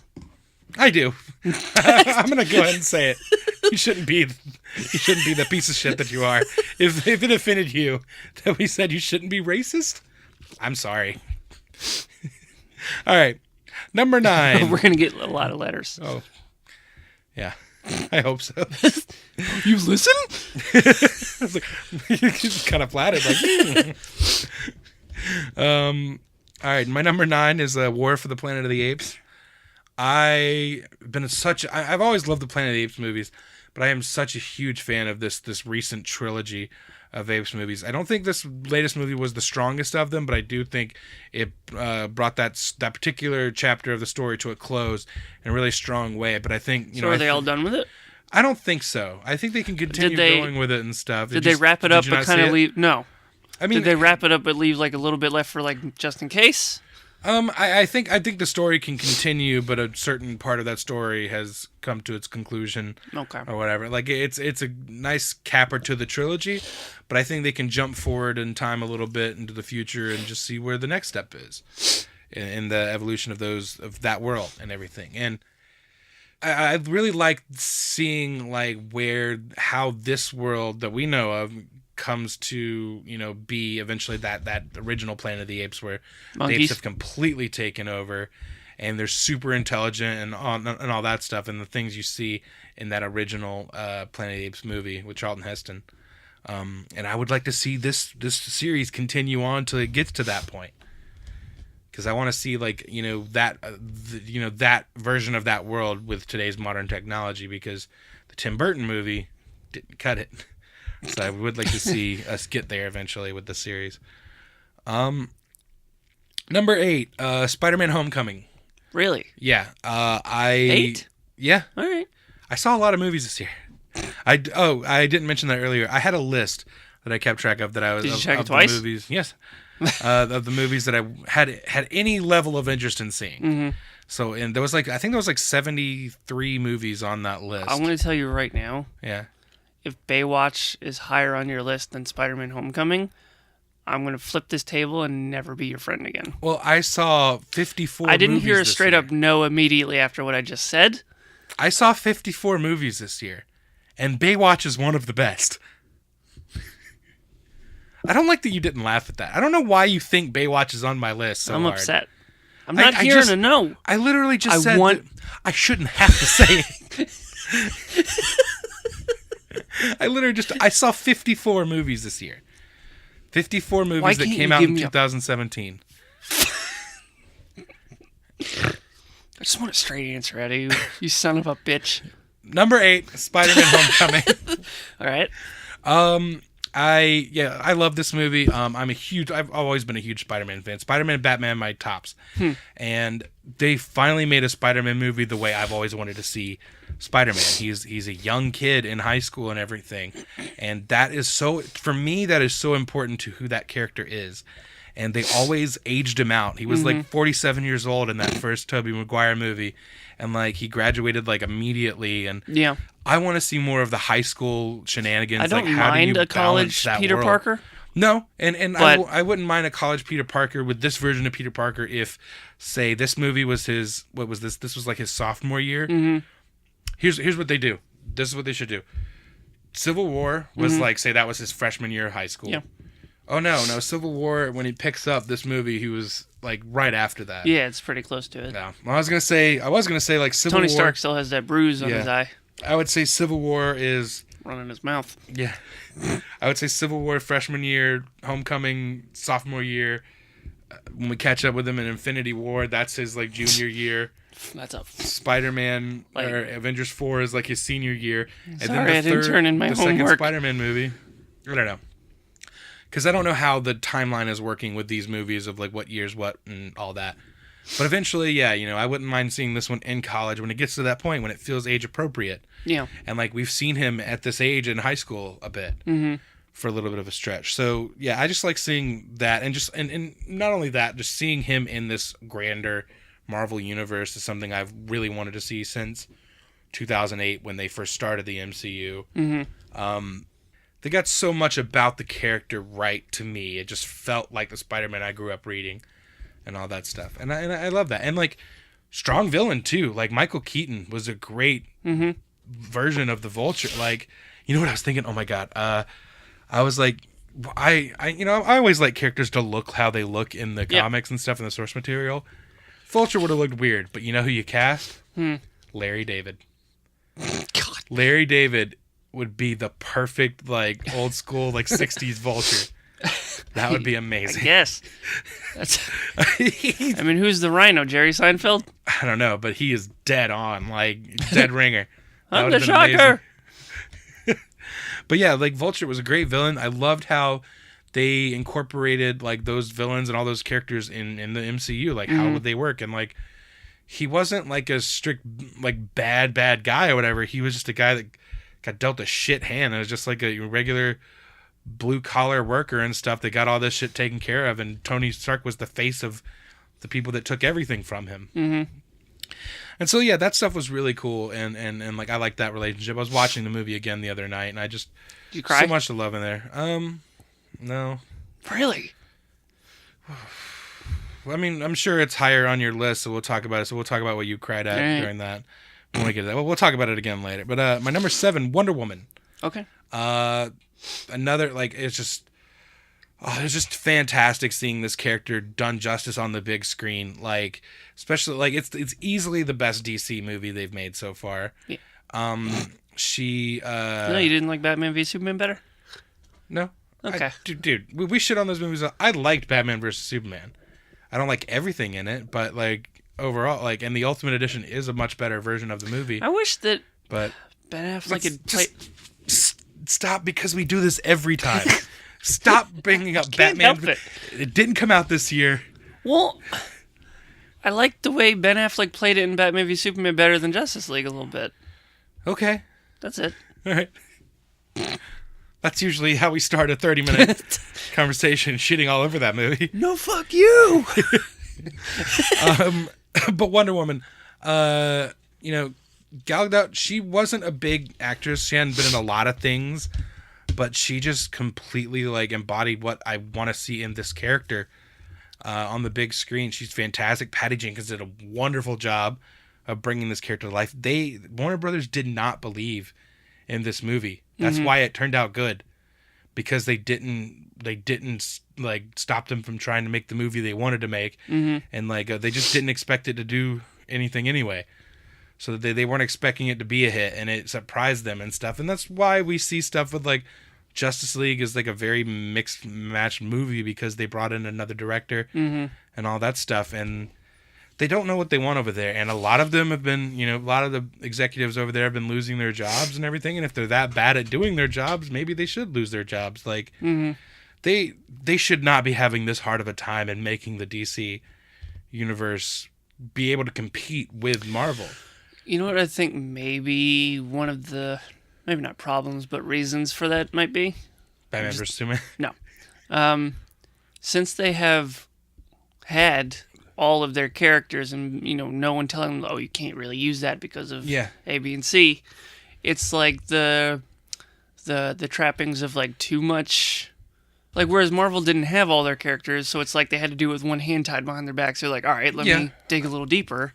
Speaker 1: I do. I'm gonna go ahead and say it. You shouldn't be the piece of shit that you are. If it offended you that we said you shouldn't be racist, I'm sorry. All right, number 9.
Speaker 2: We're gonna get a lot of letters.
Speaker 1: Oh, yeah. I hope so.
Speaker 2: You listen?
Speaker 1: I was like, kind of flattered. Like, All right, my number 9 is War for the Planet of the Apes. I've always loved the Planet of the Apes movies, but I am such a huge fan of this recent trilogy of Apes movies. I don't think this latest movie was the strongest of them, but I do think it brought that particular chapter of the story to a close in a really strong way. But I think
Speaker 2: are they all done with it?
Speaker 1: I don't think so. I think they can continue going with it and stuff.
Speaker 2: Did they wrap it up but kind of leave? No. I mean, did they wrap it up but leave like a little bit left for like just in case?
Speaker 1: I think the story can continue, but a certain part of that story has come to its conclusion, or whatever. Like it's a nice capper to the trilogy, but I think they can jump forward in time a little bit into the future and just see where the next step is in the evolution of that world and everything. And I really like seeing like how this world that we know of comes to be eventually that original Planet of the Apes where monkeys. The apes have completely taken over and they're super intelligent and all that stuff, and the things you see in that original Planet of the Apes movie with Charlton Heston, and I would like to see this series continue on till it gets to that point, because I want to see like that version of that world with today's modern technology, because the Tim Burton movie didn't cut it. So I would like to see us get there eventually with the series. Number 8, Spider-Man: Homecoming.
Speaker 2: Really?
Speaker 1: Yeah.
Speaker 2: 8?
Speaker 1: Yeah.
Speaker 2: All right.
Speaker 1: I saw a lot of movies this year. I didn't mention that earlier. I had a list that I kept track of that I was.
Speaker 2: Did you check it twice?
Speaker 1: The movies. Yes. Of the movies that I had any level of interest in seeing.
Speaker 2: Mm-hmm.
Speaker 1: So, and I think there was like 73 movies on that list.
Speaker 2: I'm going to tell you right now.
Speaker 1: Yeah.
Speaker 2: If Baywatch is higher on your list than Spider-Man: Homecoming, I'm going to flip this table and never be your friend again.
Speaker 1: Well, I saw 54 movies
Speaker 2: I didn't hear a straight
Speaker 1: year.
Speaker 2: up no immediately after what I just said.
Speaker 1: I saw 54 movies this year, and Baywatch is one of the best. I don't like that you didn't laugh at that. I don't know why you think Baywatch is on my list so
Speaker 2: I'm
Speaker 1: hard.
Speaker 2: upset. I'm not hearing a no.
Speaker 1: I literally just said that I shouldn't have to say it. I saw 54 movies this year. 54 movies that came out in 2017.
Speaker 2: I just want a straight answer out of you, you son of a bitch.
Speaker 1: Number 8, Spider-Man: Homecoming.
Speaker 2: All right.
Speaker 1: I love this movie. I've always been a huge Spider-Man fan. Spider-Man and Batman, my tops. And they finally made a Spider-Man movie the way I've always wanted to see Spider-Man. He's a young kid in high school and everything. And that is so important to who that character is. And they always aged him out. He was like 47 years old in that first Tobey Maguire movie. And like he graduated like immediately, and
Speaker 2: yeah,
Speaker 1: I want to see more of the high school shenanigans.
Speaker 2: I don't mind a college Peter Parker.
Speaker 1: No, and I wouldn't mind a college Peter Parker with this version of Peter Parker if, say, this movie was his. What was this? This was like his sophomore year.
Speaker 2: Mm-hmm.
Speaker 1: Here's what they do. This is what they should do. Civil War was like, say that was his freshman year of high school.
Speaker 2: Yeah.
Speaker 1: Oh no, Civil War, when he picks up this movie, he was like right after that.
Speaker 2: Yeah, it's pretty close to it.
Speaker 1: Yeah. Well, I was gonna say like Civil War.
Speaker 2: Tony Stark still has that bruise on his eye.
Speaker 1: I would say Civil War is
Speaker 2: running his mouth.
Speaker 1: Yeah. I would say Civil War freshman year, Homecoming sophomore year. When we catch up with him in Infinity War, that's his like junior year.
Speaker 2: That's up.
Speaker 1: Spider-Man or Avengers 4 is like his senior year. And
Speaker 2: then I didn't turn in my homework.
Speaker 1: Second Spider-Man movie. I don't know. Because I don't know how the timeline is working with these movies of like what year's what and all that. But eventually, yeah, I wouldn't mind seeing this one in college when it gets to that point when it feels age appropriate.
Speaker 2: Yeah.
Speaker 1: And like we've seen him at this age in high school a bit for a little bit of a stretch. So yeah, I just like seeing that and not only that, just seeing him in this grander Marvel universe is something I've really wanted to see since 2008 when they first started the MCU. They got so much about the character right to me. It just felt like the Spider-Man I grew up reading and all that stuff. And I love that. And like strong villain too. Like Michael Keaton was a great version of the Vulture. Like, you know what I was thinking? Oh my God. I was like, I always like characters to look how they look in the comics and stuff in the source material. Vulture would have looked weird, but you know who you cast? Larry David.
Speaker 2: God.
Speaker 1: Larry David would be the perfect, like, old school, like, 60s Vulture. That would be amazing.
Speaker 2: I guess. I mean, who's the Rhino? Jerry Seinfeld?
Speaker 1: I don't know, but he is dead on, like, dead ringer.
Speaker 2: I'm the Shocker.
Speaker 1: But yeah, like, Vulture was a great villain. I loved how they incorporated, like, those villains and all those characters in the MCU. Like, how would they work? And, like, he wasn't, like, a strict, like, bad guy or whatever. He was just a guy that got dealt a shit hand. It was just like a regular blue-collar worker and stuff that got all this shit taken care of. And Tony Stark was the face of the people that took everything from him. And so, yeah, that stuff was really cool. And like, I liked that relationship. I was watching the movie again the other night, and I just...
Speaker 2: Did you cry?
Speaker 1: So much to love in there. No.
Speaker 2: Really?
Speaker 1: I mean, I'm sure it's higher on your list, so we'll talk about it. So we'll talk about what you cried at during that. When we get to that. Well, we'll talk about it again later. But my number 7, Wonder Woman.
Speaker 2: Okay.
Speaker 1: Another, like, it's just fantastic seeing this character done justice on the big screen. Like, especially, like, it's easily the best DC movie they've made so far.
Speaker 2: Yeah.
Speaker 1: No,
Speaker 2: you didn't like Batman v Superman better?
Speaker 1: No.
Speaker 2: Okay.
Speaker 1: Dude, we shit on those movies. I liked Batman vs. Superman. I don't like everything in it, but, like, overall, like, and the Ultimate Edition is a much better version of the movie.
Speaker 2: I wish that
Speaker 1: Ben
Speaker 2: Affleck could play...
Speaker 1: Stop, because we do this every time. Stop bringing up
Speaker 2: Batman.
Speaker 1: It didn't come out this year.
Speaker 2: Well, I liked the way Ben Affleck played it in Batman v Superman better than Justice League a little bit.
Speaker 1: Okay.
Speaker 2: That's it.
Speaker 1: All right. That's usually how we start a 30-minute conversation, shitting all over that movie.
Speaker 2: No, fuck you!
Speaker 1: But Wonder Woman, Gal Gadot, she wasn't a big actress. She hadn't been in a lot of things, but she just completely, like, embodied what I want to see in this character on the big screen. She's fantastic. Patty Jenkins did a wonderful job of bringing this character to life. Warner Brothers did not believe in this movie. That's why it turned out good, because they didn't like stop them from trying to make the movie they wanted to make, and like they just didn't expect it to do anything anyway. So they weren't expecting it to be a hit, and it surprised them and stuff. And that's why we see stuff with like Justice League is like a very mixed match movie, because they brought in another director and all that stuff, and they don't know what they want over there. And a lot of them have been, a lot of the executives over there have been losing their jobs and everything. And if they're that bad at doing their jobs, maybe they should lose their jobs. Like they should not be having this hard of a time in making the DC universe be able to compete with Marvel.
Speaker 2: You know what I think maybe one of the, maybe not problems, but reasons for that might be?
Speaker 1: Batman vs. Superman?
Speaker 2: No. Since they have had all of their characters and, no one telling them, oh, you can't really use that because of A, B, and C, it's like the trappings of, like, too much... Like, whereas Marvel didn't have all their characters, so it's like they had to do it with one hand tied behind their back, so they're like, all right, let me dig a little deeper.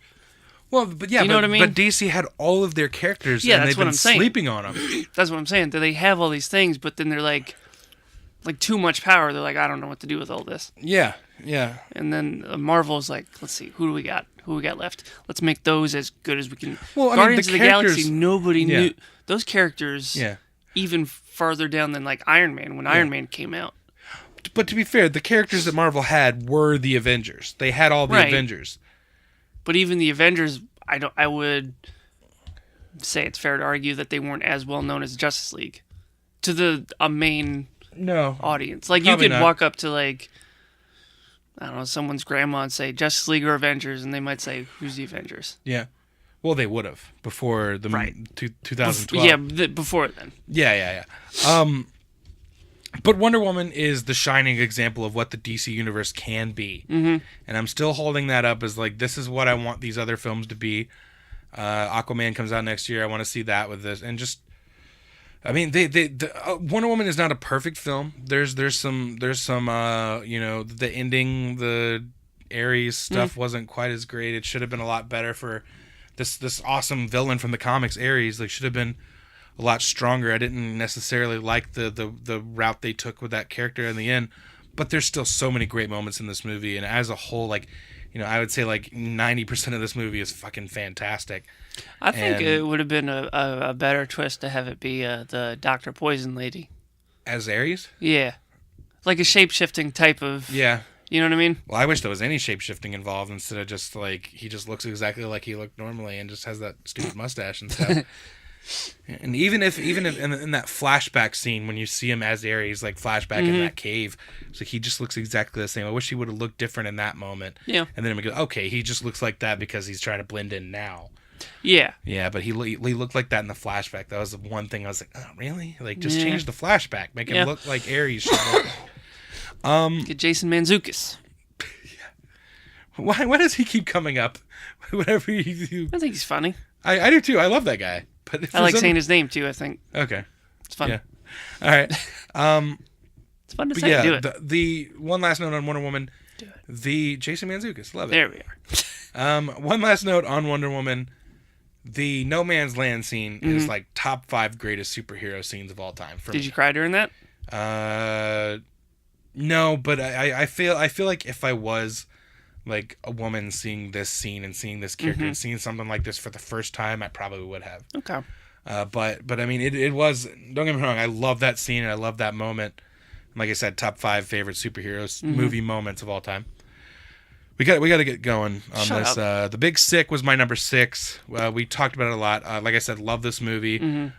Speaker 1: Well, but yeah,
Speaker 2: you know what I mean?
Speaker 1: But DC had all of their characters, and they've been sleeping on them.
Speaker 2: That's what I'm saying. They have all these things, but then they're like too much power. They're like, I don't know what to do with all this.
Speaker 1: Yeah, yeah.
Speaker 2: And then Marvel's like, let's see, who do we got? Who we got left? Let's make those as good as we can.
Speaker 1: Well,
Speaker 2: Guardians of the Galaxy, nobody knew those characters.
Speaker 1: Yeah.
Speaker 2: Even farther down than like Iron Man when Iron Man came out.
Speaker 1: But to be fair, the characters that Marvel had were the Avengers. They had all the Avengers.
Speaker 2: But even the Avengers, I would say it's fair to argue that they weren't as well known as Justice League to a main audience. Like you could walk up to like, I don't know, someone's grandma and say Justice League or Avengers, and they might say, who's the Avengers?
Speaker 1: Yeah. Well, they would have before the 2012.
Speaker 2: Yeah, before then.
Speaker 1: Yeah. But Wonder Woman is the shining example of what the DC universe can be. Mm-hmm. And I'm still holding that up as like, this is what I want these other films to be. Aquaman comes out next year. I want to see that with this. And just, I mean, Wonder Woman is not a perfect film. There's some the ending, the Ares stuff wasn't quite as great. It should have been a lot better for this awesome villain from the comics, Ares. Like, should have been a lot stronger. I didn't necessarily like the route they took with that character in the end, but there's still so many great moments in this movie, and as a whole, like, I would say like 90% of this movie is fucking fantastic.
Speaker 2: I think it would have been a better twist to have it be the Dr. Poison lady
Speaker 1: as Ares.
Speaker 2: Yeah, like a shape-shifting type of.
Speaker 1: Yeah.
Speaker 2: You know what I mean?
Speaker 1: Well, I wish there was any shape-shifting involved instead of just like he just looks exactly like he looked normally and just has that stupid mustache and stuff. And even if in that flashback scene when you see him as Ares, like flashback in that cave, it's like he just looks exactly the same. I wish he would have looked different in that moment.
Speaker 2: Yeah.
Speaker 1: And then we go, okay, he just looks like that because he's trying to blend in now.
Speaker 2: Yeah.
Speaker 1: Yeah, but he looked like that in the flashback. That was the one thing I was like, oh, really? Like, just change the flashback, make him look like Ares should look.
Speaker 2: Get Jason Mantzoukas.
Speaker 1: Why does he keep coming up? Whatever you do.
Speaker 2: I think he's funny.
Speaker 1: I do too. I love that guy. But
Speaker 2: I like saying his name too, I think.
Speaker 1: Okay.
Speaker 2: It's fun.
Speaker 1: Yeah. All right.
Speaker 2: It's fun to say. Yeah, do it.
Speaker 1: The one last note on Wonder Woman.
Speaker 2: Do it.
Speaker 1: The Jason Mantzoukas. Love it.
Speaker 2: There we are.
Speaker 1: One last note on Wonder Woman. The No Man's Land scene is like top 5 greatest superhero scenes of all time.
Speaker 2: Did you cry during that?
Speaker 1: No, but I feel like if I was like a woman seeing this scene and seeing this character and seeing something like this for the first time, I probably would have.
Speaker 2: Okay.
Speaker 1: But I mean, it was, don't get me wrong, I love that scene and I love that moment. Like I said, top 5 favorite superheroes movie moments of all time. We got to get going on this. The Big Sick was my number 6. We talked about it a lot. Like I said, love this movie.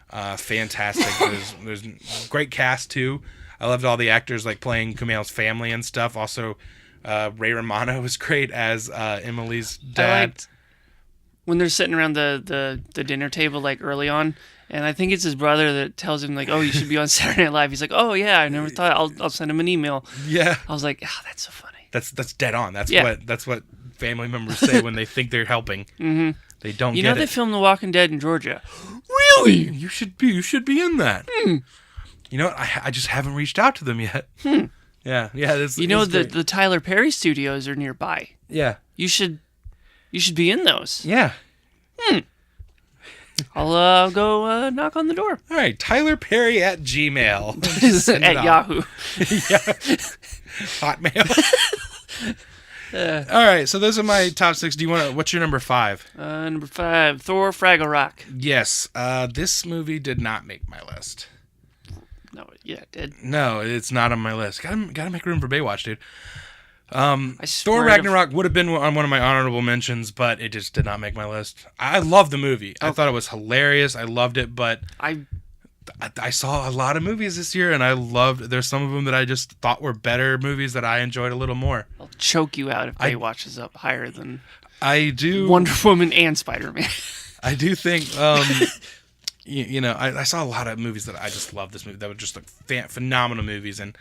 Speaker 1: Fantastic. There's great cast too. I loved all the actors like playing Kumail's family and stuff. Also, Ray Romano was great as Emily's dad.
Speaker 2: I liked when they're sitting around the dinner table like early on, and I think it's his brother that tells him like, "Oh, you should be on Saturday Night Live." He's like, "Oh yeah, I never thought. I'll send him an email."
Speaker 1: Yeah,
Speaker 2: I was like, "Oh, that's so funny."
Speaker 1: That's dead on. That's what family members say when they think they're helping. They don't.
Speaker 2: You know they filmed The Walking Dead in Georgia.
Speaker 1: Really? You should be in that. You know what? I just haven't reached out to them yet. Yeah.
Speaker 2: The Tyler Perry studios are nearby.
Speaker 1: Yeah.
Speaker 2: You should be in those.
Speaker 1: Yeah.
Speaker 2: I'll go knock on the door.
Speaker 1: All right, Tyler Perry at Gmail.
Speaker 2: At Yahoo.
Speaker 1: Hotmail. All right, so those are my top 6. What's your number 5?
Speaker 2: Number 5, Thor Fraggle Rock.
Speaker 1: Yes. This movie did not make my list.
Speaker 2: No, yeah, it did.
Speaker 1: No, it's not on my list. Gotta make room for Baywatch, dude. Thor Ragnarok would have been on one of my honorable mentions, but it just did not make my list. I loved the movie. I thought it was hilarious. I loved it, but I saw a lot of movies this year, and there's some of them that I just thought were better movies that I enjoyed a little more.
Speaker 2: I'll choke you out if Baywatch is up higher than
Speaker 1: I do
Speaker 2: Wonder Woman and Spider-Man.
Speaker 1: I do think I saw a lot of movies that I just loved this movie that were just like phenomenal movies, and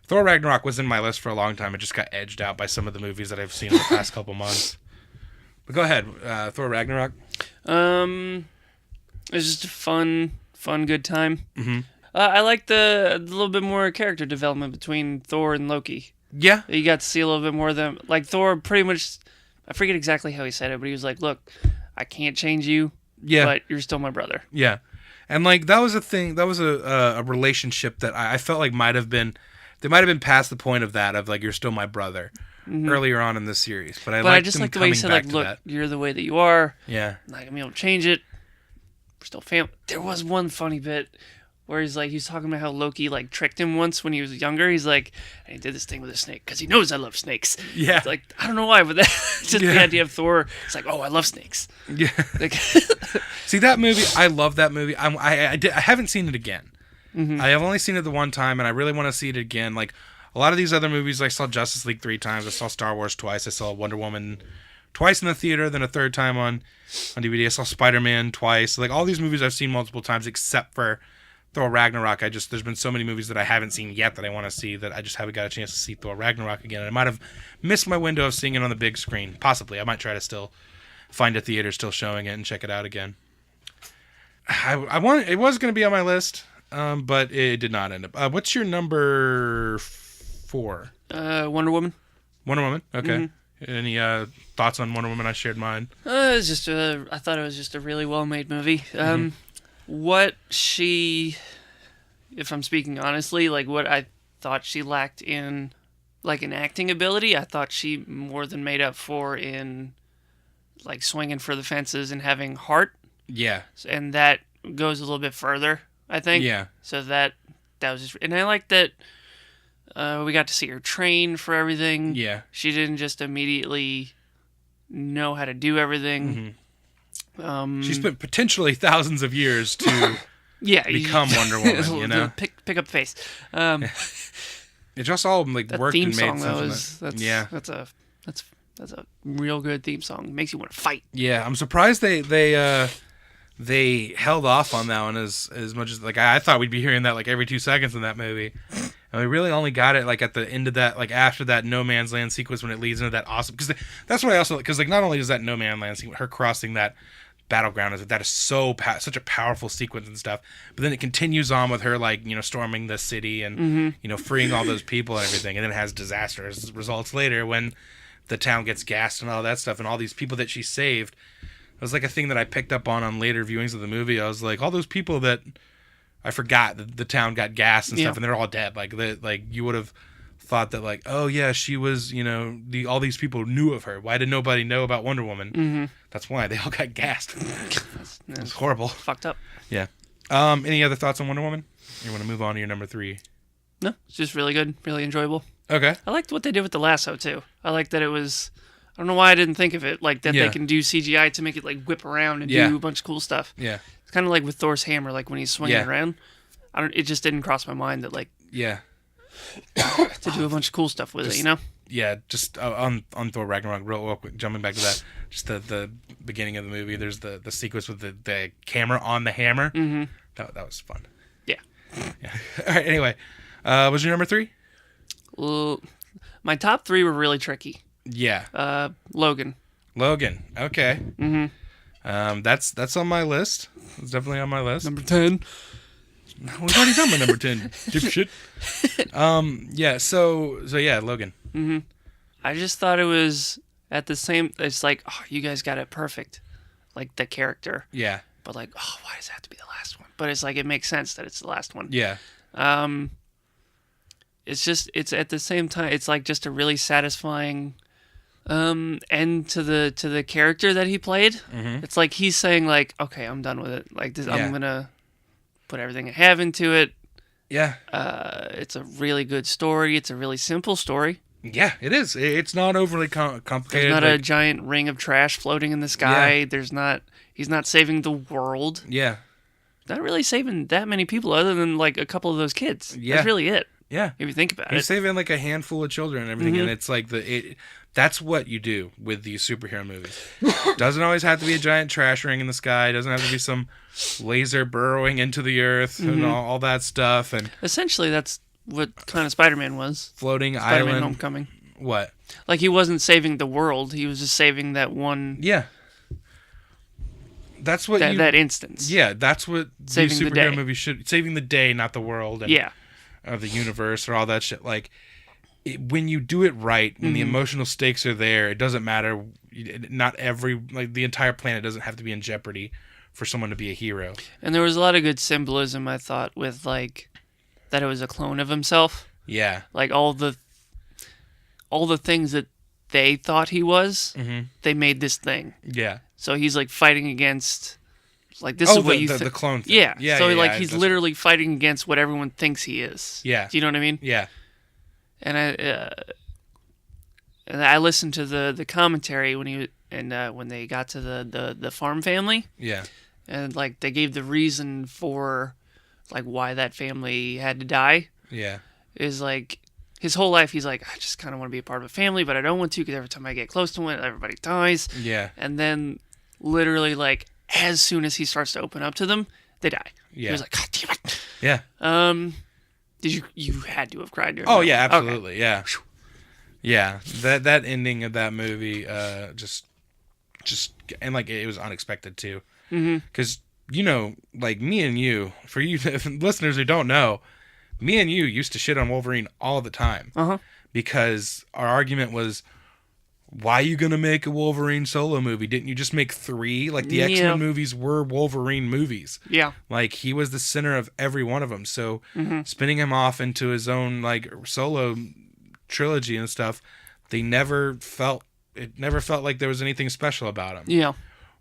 Speaker 1: Thor Ragnarok was in my list for a long time. It just got edged out by some of the movies that I've seen in the past couple months. But go ahead, Thor Ragnarok.
Speaker 2: It was just a fun, good time.
Speaker 1: Mm-hmm.
Speaker 2: I liked the little bit more character development between Thor and Loki.
Speaker 1: Yeah.
Speaker 2: You got to see a little bit more of them. Like Thor pretty much, I forget exactly how he said it, but he was like, look, I can't change you, but you're still my brother.
Speaker 1: Yeah. And like that was a thing, that was a relationship that I felt like they might have been past the point of that, of like, you're still my brother, earlier on in this series. But I just like the way you said, like, look,
Speaker 2: you're the way that you are.
Speaker 1: Yeah.
Speaker 2: I'm not gonna be able to change it. We're still family. There was one funny bit where he's talking about how Loki like tricked him once when he was younger. He's like, and he did this thing with a snake because he knows I love snakes.
Speaker 1: Yeah.
Speaker 2: It's like, I don't know why, but that's just the idea of Thor. It's like, oh, I love snakes.
Speaker 1: Yeah.
Speaker 2: Like,
Speaker 1: see, that movie, I love that movie. I haven't seen it again. I have only seen it the one time, and I really want to see it again. Like a lot of these other movies, I saw Justice League 3 times. I saw Star Wars twice. I saw Wonder Woman twice in the theater, then a third time on DVD. I saw Spider-Man twice. Like all these movies I've seen multiple times, except for Thor Ragnarok. There's been so many movies that I haven't seen yet that I want to see, that I just haven't got a chance to see Thor Ragnarok again. And I might have missed my window of seeing it on the big screen. Possibly. I might try to still find a theater still showing it and check it out again. It was going to be on my list, but it did not end up. What's your number 4?
Speaker 2: Wonder Woman.
Speaker 1: Wonder Woman? Okay. Any thoughts on Wonder Woman? I shared mine.
Speaker 2: I thought it was just a really well-made movie. What she, if I'm speaking honestly, like what I thought she lacked in, like an acting ability, I thought she more than made up for in, like, swinging for the fences and having heart.
Speaker 1: Yeah.
Speaker 2: And that goes a little bit further, I think.
Speaker 1: Yeah.
Speaker 2: So that was just, and I like that we got to see her train for everything.
Speaker 1: Yeah.
Speaker 2: She didn't just immediately know how to do everything.
Speaker 1: She spent potentially thousands of years to become Wonder Woman, you know?
Speaker 2: Pick up the pace.
Speaker 1: It just all like worked and made sense.
Speaker 2: That's a real good theme song. Makes you want to fight.
Speaker 1: Yeah, I'm surprised they held off on that one as much as, like, I thought we'd be hearing that like every 2 seconds in that movie. And we really only got it like at the end of that, like after that No Man's Land sequence, when it leads into that awesome, because that's what I also, because like not only is that No Man's Land sequence, her crossing that battleground, that is such a powerful sequence and stuff, but then it continues on with her, like, you know, storming the city and you know, freeing all those people and everything, and then it has disastrous results later when the town gets gassed and all that stuff, and all these people that she saved. It was like a thing that I picked up on later viewings of the movie. I was like, all those people that I forgot that the town got gassed and stuff, and they're all dead. Like you would have thought that, like, oh yeah, she was, you know, all these people knew of her. Why did nobody know about Wonder Woman? That's why they all got gassed. It's horrible.
Speaker 2: Fucked up.
Speaker 1: Yeah. Any other thoughts on Wonder Woman? You want to move on to your number 3?
Speaker 2: No, it's just really good, really enjoyable.
Speaker 1: Okay.
Speaker 2: I liked what they did with the lasso too. I liked that it was, I don't know why I didn't think of it, like that they can do CGI to make it like whip around and do a bunch of cool stuff. Yeah. It's kind of like with Thor's hammer, like when he's swinging around. It just didn't cross my mind that, like, to do a bunch of cool stuff with it, you know?
Speaker 1: Yeah, just on Thor Ragnarok, real quick, jumping back to that, just the beginning of the movie, there's the sequence with the camera on the hammer. That was fun. Yeah. All right, anyway, was your number 3?
Speaker 2: Well, my top 3 were really tricky.
Speaker 1: Yeah.
Speaker 2: Logan,
Speaker 1: okay. That's on my list. It's definitely on my list.
Speaker 2: Number 10.
Speaker 1: No, we've already done my number 10. Dipshit. Yeah, so yeah, Logan.
Speaker 2: I just thought it was at the same, it's like, oh, you guys got it perfect. Like, the character. Yeah. But like, oh, why does it have to be the last one? But it's like, it makes sense that it's the last one. Yeah. It's at the same time, it's like just a really satisfying end to the character that he played. It's like he's saying, like, okay, I'm done with it. Like, this, I'm gonna put everything I have into it. Yeah. It's a really good story. It's a really simple story.
Speaker 1: Yeah, it is. It's not overly complicated.
Speaker 2: There's not a giant ring of trash floating in the sky. Yeah. He's not saving the world. Yeah. Not really saving that many people other than, like, a couple of those kids. Yeah. That's really it. Yeah. If you think about it.
Speaker 1: He's saving, like, a handful of children and everything, and it's like that's what you do with these superhero movies. Doesn't always have to be a giant trash ring in the sky. Doesn't have to be some laser burrowing into the earth and all that stuff. And
Speaker 2: essentially, that's what kind of Spider-Man was.
Speaker 1: Floating
Speaker 2: Spider-Man
Speaker 1: island.
Speaker 2: Homecoming.
Speaker 1: What?
Speaker 2: Like, he wasn't saving the world. He was just saving that one.
Speaker 1: Yeah. That's what
Speaker 2: that instance.
Speaker 1: Yeah, that's what saving these superhero movies should. Saving the day, not the world. And, or the universe or all that shit. Like, when you do it right, when the
Speaker 2: Mm-hmm.
Speaker 1: emotional stakes are there, it doesn't matter. Not the entire planet doesn't have to be in jeopardy for someone to be a hero.
Speaker 2: And there was a lot of good symbolism, I thought, with like that it was a clone of himself.
Speaker 1: Yeah.
Speaker 2: Like all the things that they thought he was, they made this thing.
Speaker 1: Yeah.
Speaker 2: So he's like fighting against, like this is what you think.
Speaker 1: The clone thing.
Speaker 2: Yeah.
Speaker 1: Yeah.
Speaker 2: So
Speaker 1: yeah,
Speaker 2: like
Speaker 1: yeah,
Speaker 2: he's
Speaker 1: that's
Speaker 2: literally fighting against what everyone thinks he is.
Speaker 1: Yeah.
Speaker 2: Do you know what I mean?
Speaker 1: Yeah.
Speaker 2: And I listened to the commentary when when they got to the farm family.
Speaker 1: Yeah.
Speaker 2: And like they gave the reason for like why that family had to die.
Speaker 1: Yeah.
Speaker 2: Is like his whole life he's like, I just kind of want to be a part of a family, but I don't want to because every time I get close to one, everybody dies.
Speaker 1: Yeah.
Speaker 2: And then literally like as soon as he starts to open up to them, they die.
Speaker 1: Yeah.
Speaker 2: He was like, God damn it.
Speaker 1: Yeah.
Speaker 2: Did you had to have cried during
Speaker 1: Oh
Speaker 2: that?
Speaker 1: yeah,
Speaker 2: Okay.
Speaker 1: absolutely. Yeah. Yeah. That ending of that movie, just and like it was unexpected too. Because like me and you, for you listeners who don't know, me and you used to shit on Wolverine all the time. Because our argument was, why are you gonna make a Wolverine solo movie? Didn't you just make 3? Like the X-Men movies were Wolverine movies.
Speaker 2: Yeah.
Speaker 1: Like he was the center of every one of them. So spinning him off into his own like solo trilogy and stuff, it never felt like there was anything special about him.
Speaker 2: Yeah.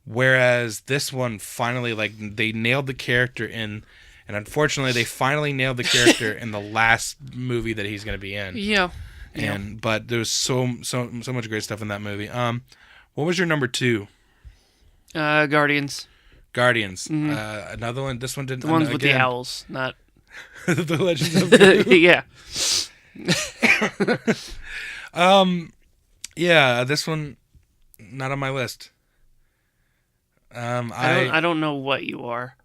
Speaker 1: Whereas this one finally, like, they nailed the character in, and unfortunately they finally nailed the character in the last movie that he's going to be in.
Speaker 2: Yeah.
Speaker 1: But there's so much great stuff in that movie. What was your number 2?
Speaker 2: Guardians.
Speaker 1: Another one. This one didn't.
Speaker 2: The ones with the owls, not
Speaker 1: the Legends of Gru.
Speaker 2: yeah.
Speaker 1: Yeah, this one not on my list.
Speaker 2: I don't know what you are.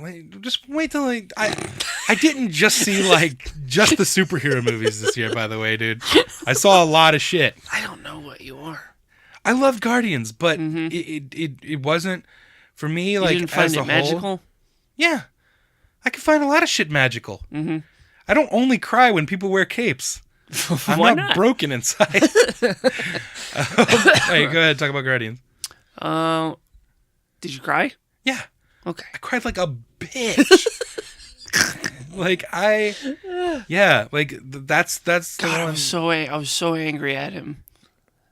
Speaker 1: Wait till I didn't just see like just the superhero movies this year, by the way, dude. I saw a lot of shit.
Speaker 2: I don't know what you are.
Speaker 1: I love Guardians, but it wasn't for me.
Speaker 2: You
Speaker 1: like
Speaker 2: didn't find
Speaker 1: as a
Speaker 2: it magical?
Speaker 1: whole. Yeah, I can find a lot of shit magical. I don't only cry when people wear capes. I'm
Speaker 2: Why
Speaker 1: not
Speaker 2: not?
Speaker 1: broken inside. Hey, go ahead, talk about Guardians.
Speaker 2: Did you cry?
Speaker 1: Yeah.
Speaker 2: Okay.
Speaker 1: I cried like a bitch. That's the
Speaker 2: God,
Speaker 1: one.
Speaker 2: I was so angry at him.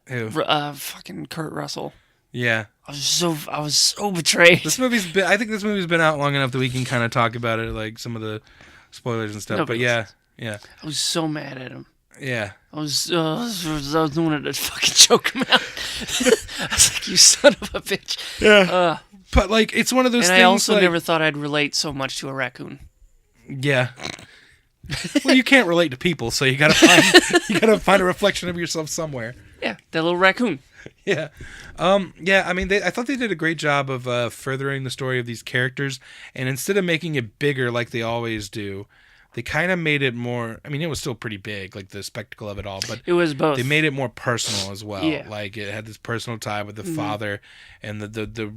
Speaker 1: Who?
Speaker 2: Fucking Kurt Russell.
Speaker 1: Yeah.
Speaker 2: I was so betrayed.
Speaker 1: I think this movie's been out long enough that we can kind of talk about it, like some of the spoilers and stuff.
Speaker 2: Nobody
Speaker 1: But yeah.
Speaker 2: I was so mad at him.
Speaker 1: Yeah.
Speaker 2: I was doing it to fucking choke him out. I was like, you son of a bitch.
Speaker 1: Yeah. But like, it's one of those
Speaker 2: and
Speaker 1: things.
Speaker 2: I also
Speaker 1: like,
Speaker 2: never thought I'd relate so much to a raccoon.
Speaker 1: Yeah. Well, you can't relate to people, so you gotta find a reflection of yourself somewhere.
Speaker 2: Yeah, that little raccoon.
Speaker 1: Yeah. I mean, I thought they did a great job of furthering the story of these characters, and instead of making it bigger like they always do, they kind of made it more. I mean, it was still pretty big, like the spectacle of it all, but
Speaker 2: it was both.
Speaker 1: They made it more personal as well.
Speaker 2: Yeah.
Speaker 1: Like it had this personal tie with the father and the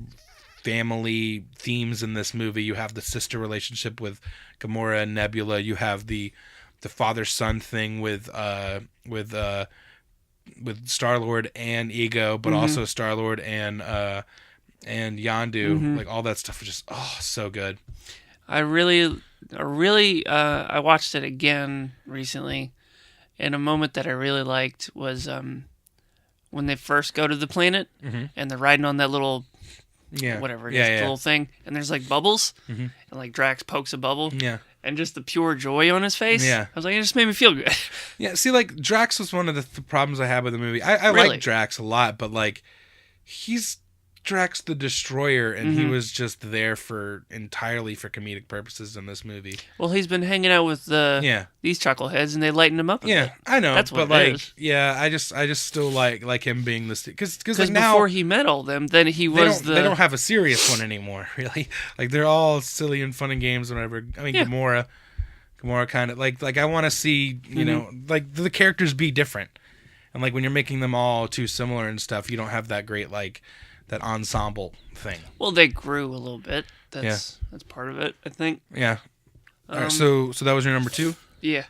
Speaker 1: family themes in this movie. You have the sister relationship with Gamora and Nebula. You have the father-son thing with Star-Lord and Ego, but also Star-Lord and Yondu. Like all that stuff was just so good.
Speaker 2: I watched it again recently, and a moment that I really liked was when they first go to the planet and they're riding on that little whatever it is, little thing, and there's like bubbles, and like Drax pokes a bubble, and just the pure joy on his face. I was like, it just made me feel good.
Speaker 1: Yeah, see, like Drax was one of the problems I had with the movie. I
Speaker 2: Really?
Speaker 1: like Drax a lot, but like he's Drax the Destroyer, and he was just there entirely for comedic purposes in this movie.
Speaker 2: Well, he's been hanging out with these chuckleheads, and they lighten him up a bit.
Speaker 1: I know.
Speaker 2: That's what
Speaker 1: but
Speaker 2: it
Speaker 1: like,
Speaker 2: is.
Speaker 1: yeah, I just still like him being this because
Speaker 2: Because
Speaker 1: now
Speaker 2: before he met all them, then he was
Speaker 1: they don't have a serious one anymore. Really, like they're all silly and fun and games, whatever. I mean, Gamora kind of like I want to see like the characters be different, and like when you're making them all too similar and stuff, you don't have that great like that ensemble thing.
Speaker 2: Well, they grew a little bit. That's part of it, I think.
Speaker 1: Yeah. All right, so that was your number 2?
Speaker 2: Yeah.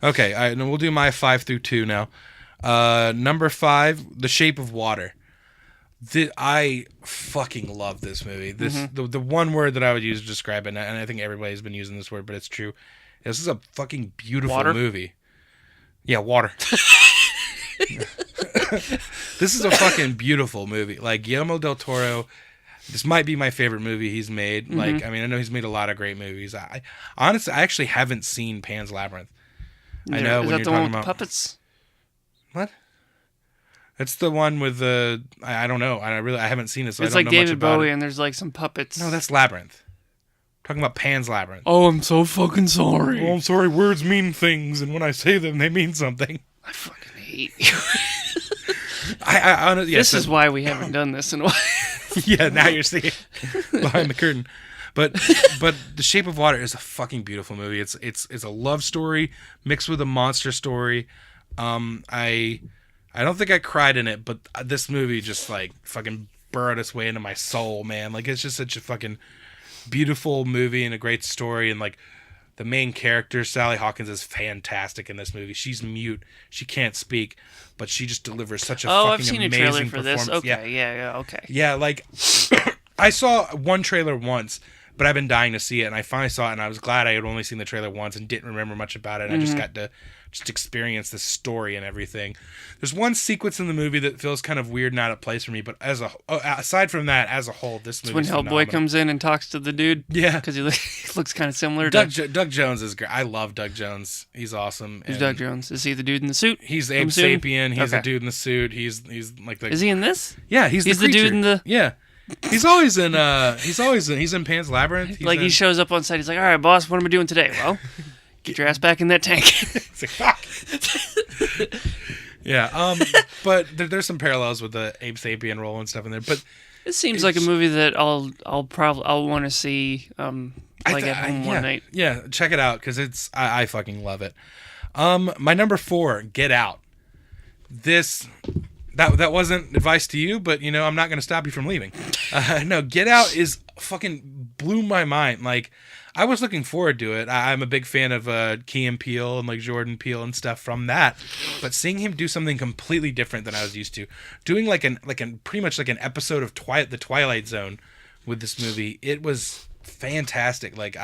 Speaker 1: Okay, and we'll do my 5 through 2 now. Number 5, The Shape of Water. I fucking love this movie. The one word that I would use to describe it, and I think everybody's been using this word, but it's true. This is a fucking beautiful movie. Yeah, water. This is a fucking beautiful movie. Like, Guillermo del Toro, this might be my favorite movie he's made. Like, I mean, I know he's made a lot of great movies. I honestly actually haven't seen Pan's Labyrinth. I know
Speaker 2: is
Speaker 1: when
Speaker 2: that
Speaker 1: you're
Speaker 2: the one
Speaker 1: talking
Speaker 2: with
Speaker 1: about
Speaker 2: puppets?
Speaker 1: What? It's the one with the I don't know. I haven't seen it, so
Speaker 2: It's
Speaker 1: I don't
Speaker 2: like
Speaker 1: know much
Speaker 2: David
Speaker 1: about
Speaker 2: Bowie,
Speaker 1: it.
Speaker 2: and there's like some puppets.
Speaker 1: No, that's Labyrinth. Talking about Pan's Labyrinth.
Speaker 2: Oh, I'm so fucking sorry.
Speaker 1: Oh, I'm sorry. Words mean things, and when I say them, they mean something.
Speaker 2: I fucking hate you.
Speaker 1: I honestly,
Speaker 2: this is why we haven't done this in a while.
Speaker 1: Yeah, now you're seeing behind the curtain. But The Shape of Water is a fucking beautiful movie. It's a love story mixed with a monster story. I don't think I cried in it, but this movie just like fucking burrowed its way into my soul, man. Like, it's just such a fucking beautiful movie and a great story, and like the main character, Sally Hawkins, is fantastic in this movie. She's mute, she can't speak, but she just delivers such a fucking
Speaker 2: I've seen a
Speaker 1: amazing
Speaker 2: trailer for
Speaker 1: performance.
Speaker 2: this. Okay, yeah, okay.
Speaker 1: Yeah, like I saw one trailer once, but I've been dying to see it, and I finally saw it, and I was glad I had only seen the trailer once and didn't remember much about it. And I just got to experience the story and everything. There's one sequence in the movie that feels kind of weird and out of place for me, but aside from that, as a whole, this movie.
Speaker 2: It's when Hellboy comes in and talks to the dude.
Speaker 1: Yeah,
Speaker 2: because he looks kind of similar.
Speaker 1: Doug Jones is great. I love Doug Jones. He's awesome.
Speaker 2: Who's Doug Jones? Is he the dude in the suit?
Speaker 1: He's Abe Sapien. He's a dude in the suit. He's like the.
Speaker 2: Is he in this?
Speaker 1: Yeah, he's the
Speaker 2: dude in the.
Speaker 1: Yeah. He's always in Pan's Labyrinth.
Speaker 2: He shows up on site. He's like, "All right, boss, what am I doing today?" Well, get your ass back in that tank.
Speaker 1: It's like, fuck. Yeah. But there's some parallels with the Abe Sapien role and stuff in there. But
Speaker 2: it seems like a movie that I'll want to see at home one night.
Speaker 1: Yeah, check it out because I fucking love it. My number 4, Get Out. That wasn't advice to you, but I'm not going to stop you from leaving. No, Get Out is fucking blew my mind. Like, I was looking forward to it. I'm a big fan of Key and Peele and like Jordan Peele and stuff from that, but seeing him do something completely different than I was used to, doing pretty much like an episode of the Twilight Zone with this movie, it was fantastic. Like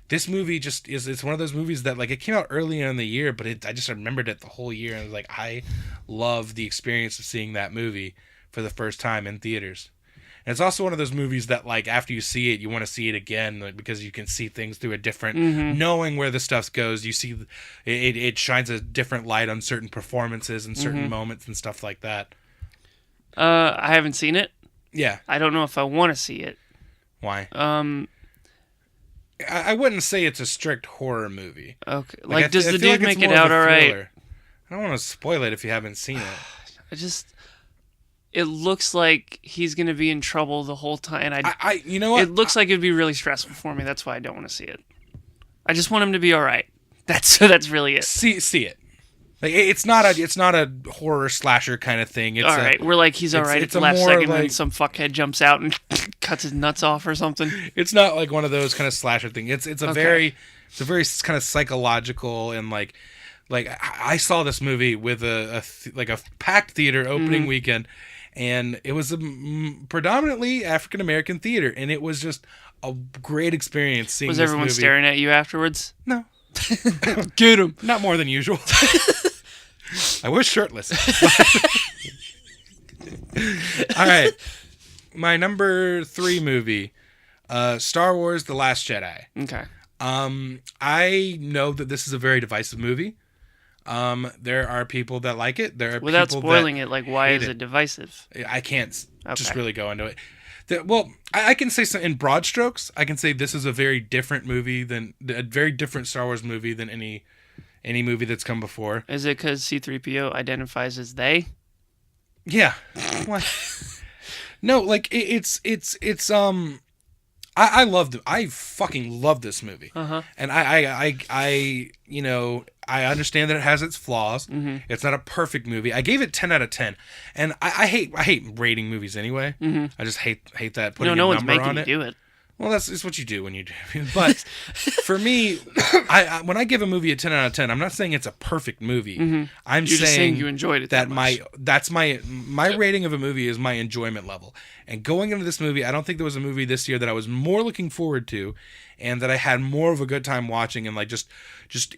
Speaker 1: this movie just it's one of those movies that like it came out earlier in the year, but I just remembered it the whole year, and I was like, I love the experience of seeing that movie for the first time in theaters. And it's also one of those movies that like after you see it, you want to see it again, like, because you can see things through a different, knowing where the stuff goes. You see it shines a different light on certain performances and certain moments and stuff like that.
Speaker 2: I haven't seen it.
Speaker 1: Yeah,
Speaker 2: I don't know if I want to see it.
Speaker 1: Why? I wouldn't say it's a strict horror movie.
Speaker 2: Okay. Like does the dude make it out all right?
Speaker 1: I don't want to spoil it if you haven't seen it.
Speaker 2: It looks like he's going to be in trouble the whole time. And
Speaker 1: you know what?
Speaker 2: It looks like it'd be really stressful for me. That's why I don't want to see it. I just want him to be all right. That's really it.
Speaker 1: See it. Like it's not a horror slasher kind of thing. It's
Speaker 2: all right. We're like he's all right at the last second, and then some fuckhead jumps out and cuts his nuts off or something. It's
Speaker 1: not like one of those kind of slasher things. It's a very kind of psychological and like I saw this movie with a packed theater opening weekend. And it was a predominantly African American theater, and it was just a great experience seeing this movie. Was everyone
Speaker 2: staring at you afterwards?
Speaker 1: No.
Speaker 2: Get him.
Speaker 1: Not more than usual. I was shirtless. All right. My number 3 movie, Star Wars: The Last Jedi.
Speaker 2: Okay.
Speaker 1: I know that this is a very divisive movie. There are people that like it. There are
Speaker 2: without
Speaker 1: people
Speaker 2: spoiling it. Like, why is it divisive?
Speaker 1: I can't just really go into it. I can say in broad strokes. I can say this is a very different Star Wars movie than any movie that's come before.
Speaker 2: Is it because C-3PO identifies as they?
Speaker 1: Yeah. No, like I love it. I fucking love this movie. And I understand that it has its flaws. It's not a perfect movie. I gave it 10 out of 10. And I hate rating movies anyway. I just hate that putting a number on it.
Speaker 2: No one's making you do it.
Speaker 1: Well, that's what you do when you do. But for me, when I give a movie a 10 out of 10, I'm not saying it's a perfect movie.
Speaker 2: Mm-hmm.
Speaker 1: I'm
Speaker 2: You're just saying you
Speaker 1: enjoyed
Speaker 2: it that much.
Speaker 1: That's my rating of a movie is my enjoyment level. And going into this movie, I don't think there was a movie this year that I was more looking forward to, and that I had more of a good time watching. And like just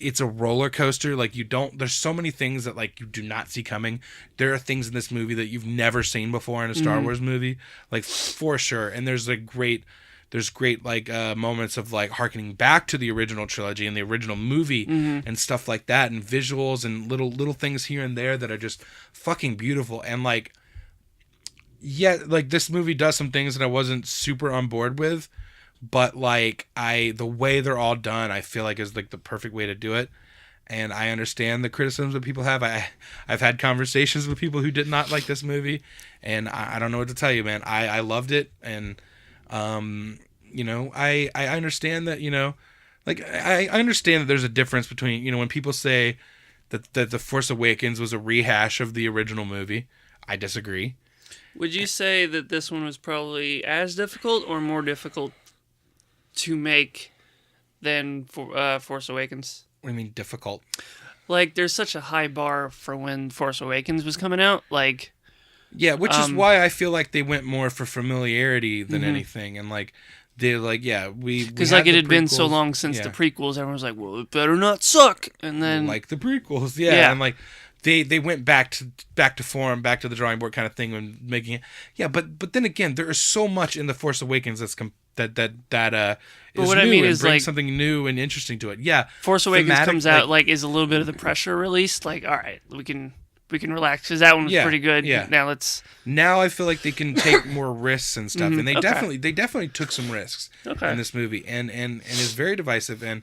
Speaker 1: it's a roller coaster. Like there's so many things that like you do not see coming. There are things in this movie that you've never seen before in a Star Wars movie, like for sure. And there's great like moments of like harkening back to the original trilogy and the original movie and stuff like that, and visuals and little things here and there that are just fucking beautiful. And like, yeah, like this movie does some things that I wasn't super on board with, but like the way they're all done, I feel like is like the perfect way to do it. And I understand the criticisms that people have. I've had conversations with people who did not like this movie, and I don't know what to tell you, man. I loved it, and you know, I understand that, you know, like I understand that there's a difference between, you know, when people say that The Force Awakens was a rehash of the original movie. I disagree.
Speaker 2: Would you say that this one was probably as difficult or more difficult to make than Force Awakens?
Speaker 1: What do you mean difficult?
Speaker 2: Like, there's such a high bar for when Force Awakens was coming out. Like,
Speaker 1: yeah, which is why I feel like they went more for familiarity than anything, and like they're like, yeah, because
Speaker 2: like it had been so long since the prequels, everyone was like, well, it better not suck, and then
Speaker 1: like the prequels, yeah. And like they went back to form, back to the drawing board kind of thing when making it, yeah. But then again, there is so much in the Force Awakens that's that is
Speaker 2: what
Speaker 1: new
Speaker 2: I mean
Speaker 1: and
Speaker 2: is
Speaker 1: brings
Speaker 2: like
Speaker 1: something new and interesting to it. Yeah,
Speaker 2: Force Awakens comes out like is a little bit of the pressure released. Like, all right, we can relax because that one was pretty good.
Speaker 1: Yeah. Now I feel like they can take more risks and stuff, and they definitely took some risks in this movie, and is very divisive, and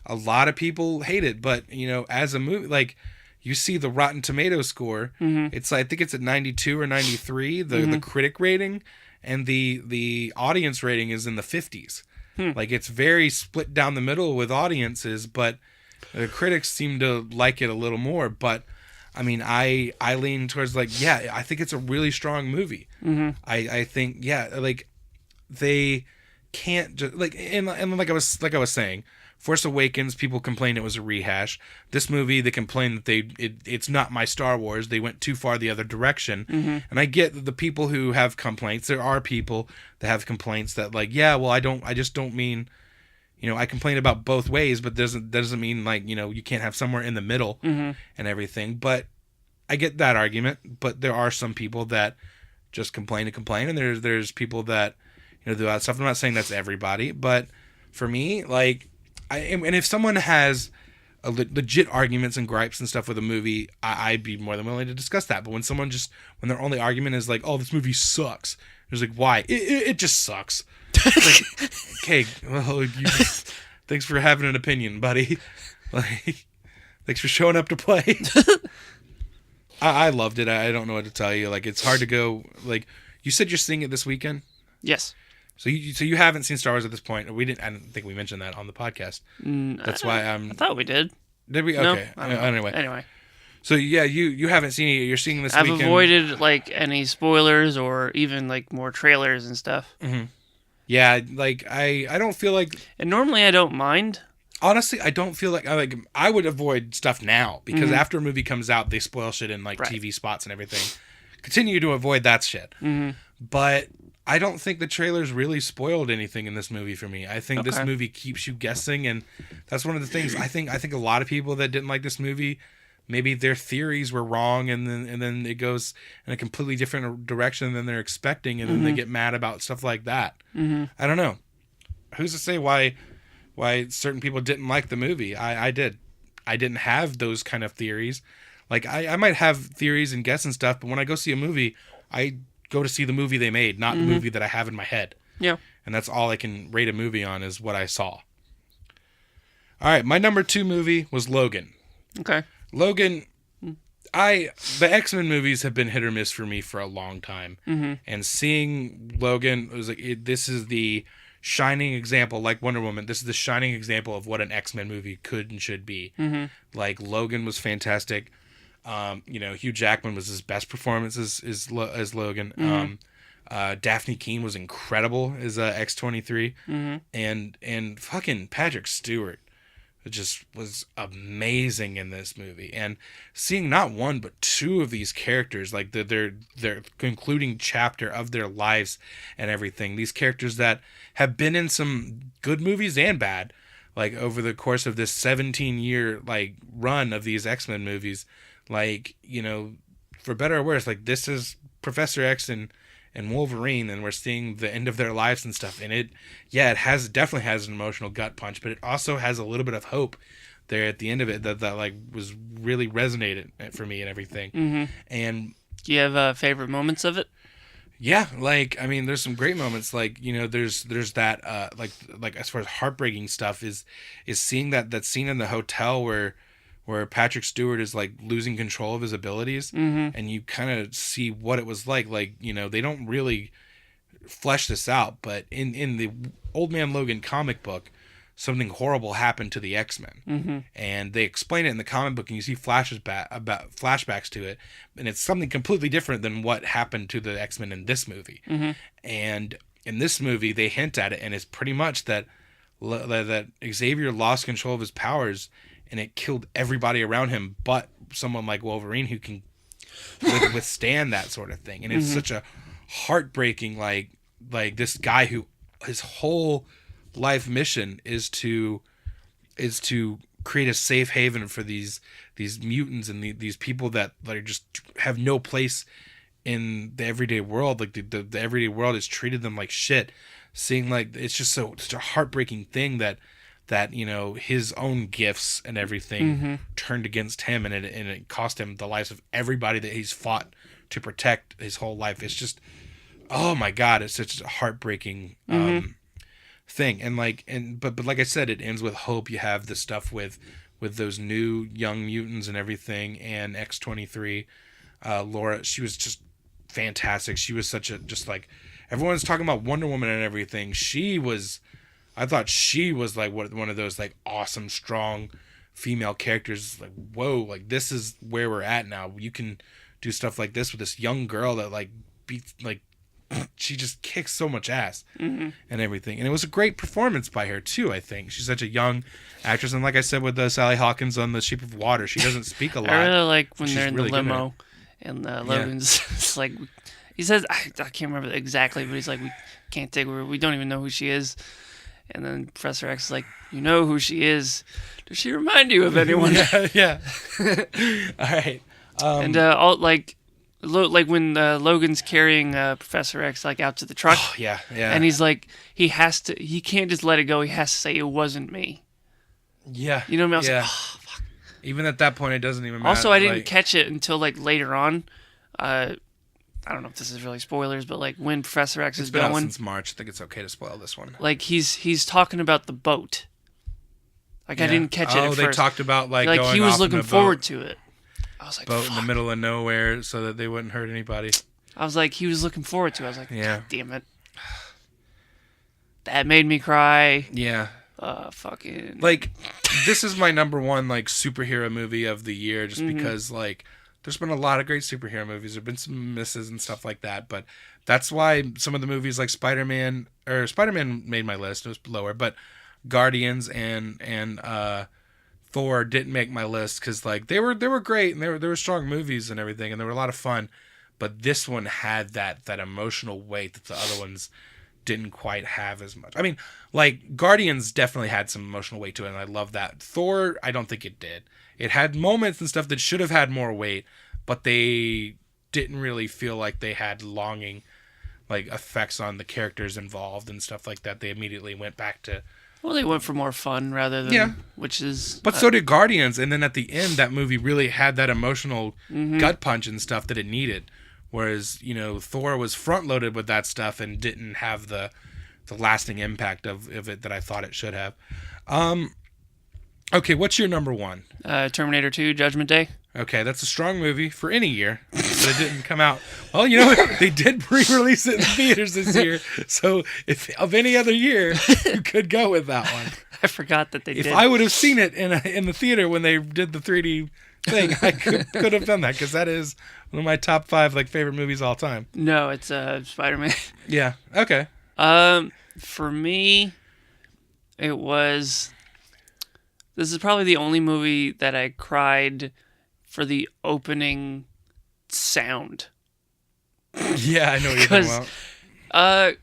Speaker 1: a lot of people hate it. But you know, as a movie, like you see the Rotten Tomatoes score, it's I think it's at 92 or 93, the critic rating, and the audience rating is in the 50s. Like it's very split down the middle with audiences, but the critics seem to like it a little more. But I mean, I lean towards like, yeah, I think it's a really strong movie. I think, yeah, like they can't just like, and like I was saying, Force Awakens, people complain it was a rehash. This movie, they complain that it's not my Star Wars. They went too far the other direction. And I get the people who have complaints. There are people that have complaints that like, yeah, well, I just don't mean, you know, I complain about both ways, but doesn't mean like, you know, you can't have somewhere in the middle and everything. But I get that argument. But there are some people that just complain, and there's people that, you know, do that stuff. I'm not saying that's everybody, but for me, like, and if someone has a legit arguments and gripes and stuff with a movie, I'd be more than willing to discuss that. But when their only argument is like, oh, this movie sucks, it's like, why? It just sucks. Like, okay, well, thanks for having an opinion, buddy. Like, thanks for showing up to play. I loved it. I don't know what to tell you. Like, it's hard to go. Like, you said you're seeing it this weekend.
Speaker 2: Yes.
Speaker 1: So you haven't seen Star Wars at this point. We didn't. I don't think we mentioned that on the podcast. That's why I
Speaker 2: thought we did.
Speaker 1: Did we? Okay.
Speaker 2: No, anyway.
Speaker 1: So yeah, you haven't seen it. You're seeing this weekend.
Speaker 2: I've avoided like any spoilers or even like more trailers and stuff.
Speaker 1: Yeah, like I don't feel like.
Speaker 2: And normally I don't mind.
Speaker 1: Honestly, I don't feel like I would avoid stuff now because after a movie comes out, they spoil shit in like TV spots and everything. Continue to avoid that shit. But I don't think the trailers really spoiled anything in this movie for me. I think this movie keeps you guessing, and that's one of the things. I think a lot of people that didn't like this movie, maybe their theories were wrong, and then it goes in a completely different direction than they're expecting, and then they get mad about stuff like that. I don't know. Who's to say why certain people didn't like the movie? I did. I didn't have those kind of theories. Like I might have theories and guess and stuff, but when I go see a movie, I go to see the movie they made, not the movie that I have in my head.
Speaker 2: Yeah.
Speaker 1: And that's all I can rate a movie on is what I saw. All right, my number 2 movie was Logan.
Speaker 2: Okay.
Speaker 1: Logan, the X-Men movies have been hit or miss for me for a long time. And seeing Logan, it was like this is the shining example, like Wonder Woman, this is the shining example of what an X-Men movie could and should be. Like Logan was fantastic. You know, Hugh Jackman was his best performance as Logan. Daphne Keane was incredible as X-23, and fucking Patrick Stewart just was amazing in this movie. And seeing not one but two of these characters, like their concluding chapter of their lives and everything, these characters that have been in some good movies and bad, like over the course of this 17-year like run of these X-Men movies, like, you know, for better or worse, like this is Professor X and Wolverine, and we're seeing the end of their lives and stuff. And it definitely has an emotional gut punch, but it also has a little bit of hope there at the end of it that like was really resonated for me and everything. And
Speaker 2: do you have favorite moments of it?
Speaker 1: Yeah, like, I mean, there's some great moments, like, you know, there's that like as far as heartbreaking stuff is seeing that scene in the hotel where Patrick Stewart is like losing control of his abilities, and you kind of see what it was like, you know, they don't really flesh this out, but in the Old Man Logan comic book, something horrible happened to the X-Men, and they explain it in the comic book, and you see flashbacks to it, and it's something completely different than what happened to the X-Men in this movie. And in this movie, they hint at it, and it's pretty much that Xavier lost control of his powers, and it killed everybody around him, but someone like Wolverine who can withstand that sort of thing. And it's such a heartbreaking, like this guy who his whole life mission is to create a safe haven for these mutants and these people that are just have no place in the everyday world. Like the everyday world has treated them like shit. Seeing like it's just such a heartbreaking thing that you know, his own gifts and everything turned against him, and it cost him the lives of everybody that he's fought to protect his whole life. It's just, oh my God, it's such a heartbreaking thing. And but like I said, it ends with hope. You have the stuff with those new young mutants and everything, and X-23, Laura, she was just fantastic. She was just like, everyone's talking about Wonder Woman and everything. I thought she was like one of those like awesome, strong female characters. Like, whoa, like this is where we're at now. You can do stuff like this with this young girl that like beats, like she just kicks so much ass and everything. And it was a great performance by her too. I think she's such a young actress, and like I said with Sally Hawkins on The Shape of Water, she doesn't speak a lot.
Speaker 2: I really like when they're in the limo and Logan's it's like, he says, I can't remember exactly, but he's like, we can't take her. We don't even know who she is. And then Professor X is like, you know who she is. Does she remind you of anyone?
Speaker 1: Yeah. All right.
Speaker 2: And when Logan's carrying Professor X like out to the truck.
Speaker 1: Oh, yeah.
Speaker 2: And he's like, he can't just let it go. He has to say it wasn't me.
Speaker 1: Yeah.
Speaker 2: You know what I mean? I was like, oh, fuck.
Speaker 1: Even at that point, it doesn't even matter.
Speaker 2: Also, I didn't catch it until like later on. I don't know if this is really spoilers, but like when Professor X is going,
Speaker 1: it's been out since March. I think it's okay to spoil this one.
Speaker 2: Like he's talking about the boat. Like I didn't catch it at first.
Speaker 1: Oh, they talked about like going
Speaker 2: he was
Speaker 1: off
Speaker 2: looking forward to it. I was like,
Speaker 1: boat in the middle of nowhere so that they wouldn't hurt anybody.
Speaker 2: I was like, he was looking forward to it. I was like,
Speaker 1: yeah,
Speaker 2: God damn it. That made me cry.
Speaker 1: Yeah.
Speaker 2: Fucking.
Speaker 1: Like, this is my number one like superhero movie of the year, just because like. There's been a lot of great superhero movies. There've been some misses and stuff like that, but that's why some of the movies like Spider-Man made my list. It was lower, but Guardians and Thor didn't make my list because like they were great and they were strong movies and everything, and they were a lot of fun. But this one had that emotional weight that the other ones didn't quite have as much. I mean, like Guardians definitely had some emotional weight to it, and I love that. Thor, I don't think it did. It had moments and stuff that should have had more weight, but they didn't really feel like they had longing, like effects on the characters involved and stuff like that. They immediately went back to.
Speaker 2: Well, they went for more fun rather than which is.
Speaker 1: But so did Guardians, and then at the end, that movie really had that emotional gut punch and stuff that it needed. Whereas, you know, Thor was front loaded with that stuff and didn't have the lasting impact of it that I thought it should have. Okay, what's your number one?
Speaker 2: Terminator 2, Judgment Day.
Speaker 1: Okay, that's a strong movie for any year, but it didn't come out. Well, you know what? They did re-release it in theaters this year, so if of any other year, you could go with that one.
Speaker 2: I forgot that they did.
Speaker 1: If I would have seen it in the theater when they did the 3D thing, I could have done that, because that is one of my top 5 like favorite movies all time.
Speaker 2: No, it's Spider-Man.
Speaker 1: Yeah. Okay.
Speaker 2: For me, it was. This is probably the only movie that I cried for the opening sound.
Speaker 1: Yeah, I know what you're talking about.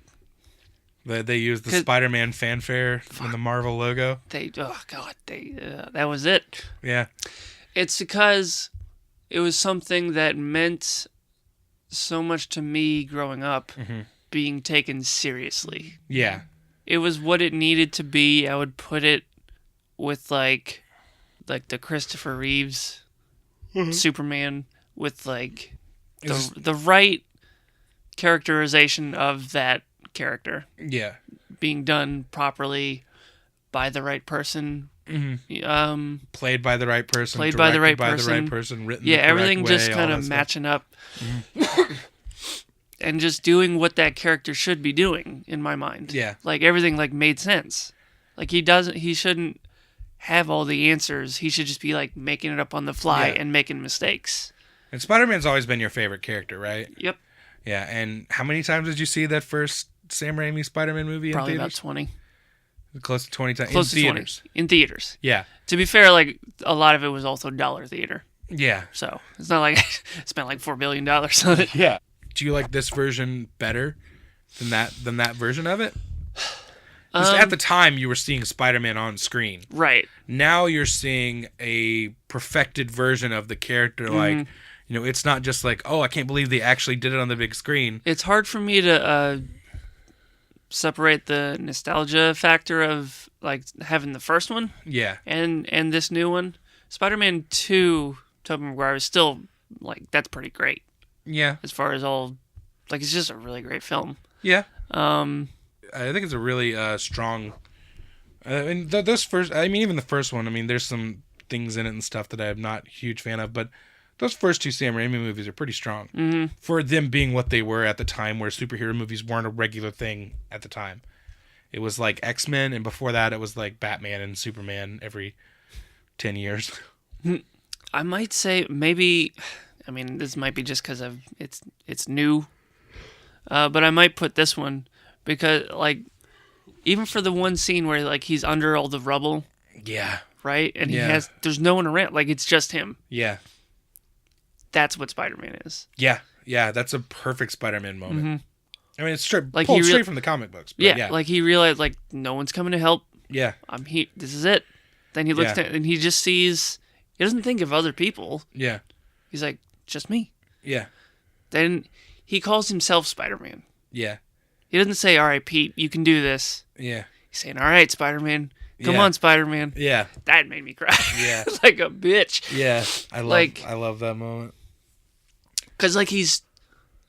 Speaker 1: They used the Spider-Man fanfare from the Marvel logo.
Speaker 2: That was it.
Speaker 1: Yeah.
Speaker 2: It's because it was something that meant so much to me growing up, being taken seriously.
Speaker 1: Yeah.
Speaker 2: It was what it needed to be. I would put it with like the Christopher Reeves Superman, with like the right characterization of that character.
Speaker 1: Yeah.
Speaker 2: Being done properly by the right person.
Speaker 1: Played by the right person.
Speaker 2: Played by the right
Speaker 1: person. Written the correct
Speaker 2: everything
Speaker 1: way,
Speaker 2: just kind of matching up. And just doing what that character should be doing, in my mind.
Speaker 1: Yeah.
Speaker 2: Like, everything, like, made sense. Like, he shouldn't have all the answers. He should just be, like, making it up on the fly and making mistakes.
Speaker 1: And Spider-Man's always been your favorite character, right?
Speaker 2: Yep.
Speaker 1: Yeah, and how many times did you see that first Sam Raimi Spider-Man movie
Speaker 2: Probably
Speaker 1: in
Speaker 2: theaters?
Speaker 1: Probably
Speaker 2: about 20.
Speaker 1: Close to 20 times.
Speaker 2: Close
Speaker 1: in
Speaker 2: to
Speaker 1: theaters.
Speaker 2: 20. In theaters.
Speaker 1: Yeah.
Speaker 2: To be fair, like, a lot of it was also dollar theater.
Speaker 1: Yeah.
Speaker 2: So, it's not like I spent, like, $4 billion on it.
Speaker 1: Yeah. Do you like this version better than that version of it? At the time, you were seeing Spider-Man on screen.
Speaker 2: Right.
Speaker 1: Now you're seeing a perfected version of the character. Like, it's not just like, oh, I can't believe they actually did it on the big screen.
Speaker 2: It's hard for me to separate the nostalgia factor of, like, having the first one.
Speaker 1: Yeah.
Speaker 2: And this new one. Spider-Man 2, Tobey Maguire, is still, like, that's pretty great.
Speaker 1: Yeah.
Speaker 2: As far as all, like, it's just a really great film.
Speaker 1: Yeah. I think it's a really strong. Even the first one. I mean, there's some things in it and stuff that I'm not a huge fan of, but those first 2 Sam Raimi movies are pretty strong for them being what they were at the time, where superhero movies weren't a regular thing at the time. It was like X-Men, and before that, it was like Batman and Superman every 10 years.
Speaker 2: I might say maybe. I mean, this might be just because it's new, but I might put this one because, like, even for the one scene where, like, he's under all the rubble, right, and there's no one around, like, it's just him.
Speaker 1: Yeah,
Speaker 2: that's what Spider-Man is.
Speaker 1: Yeah, that's a perfect Spider-Man moment. I mean, it's pulled straight from the comic books.
Speaker 2: But like, he realized, like, no one's coming to help.
Speaker 1: Yeah,
Speaker 2: I'm here. This is it. Then he looks and he just sees. He doesn't think of other people. Yeah, he's like, just me. Yeah. Then he calls himself Spider-Man. Yeah. He doesn't say, all right, Pete, you can do this. Yeah. He's saying, all right, Spider-Man. Come on, Spider-Man. Yeah. That made me cry. Yeah. Like a bitch.
Speaker 1: Yeah. I love that moment.
Speaker 2: Because, like, he's,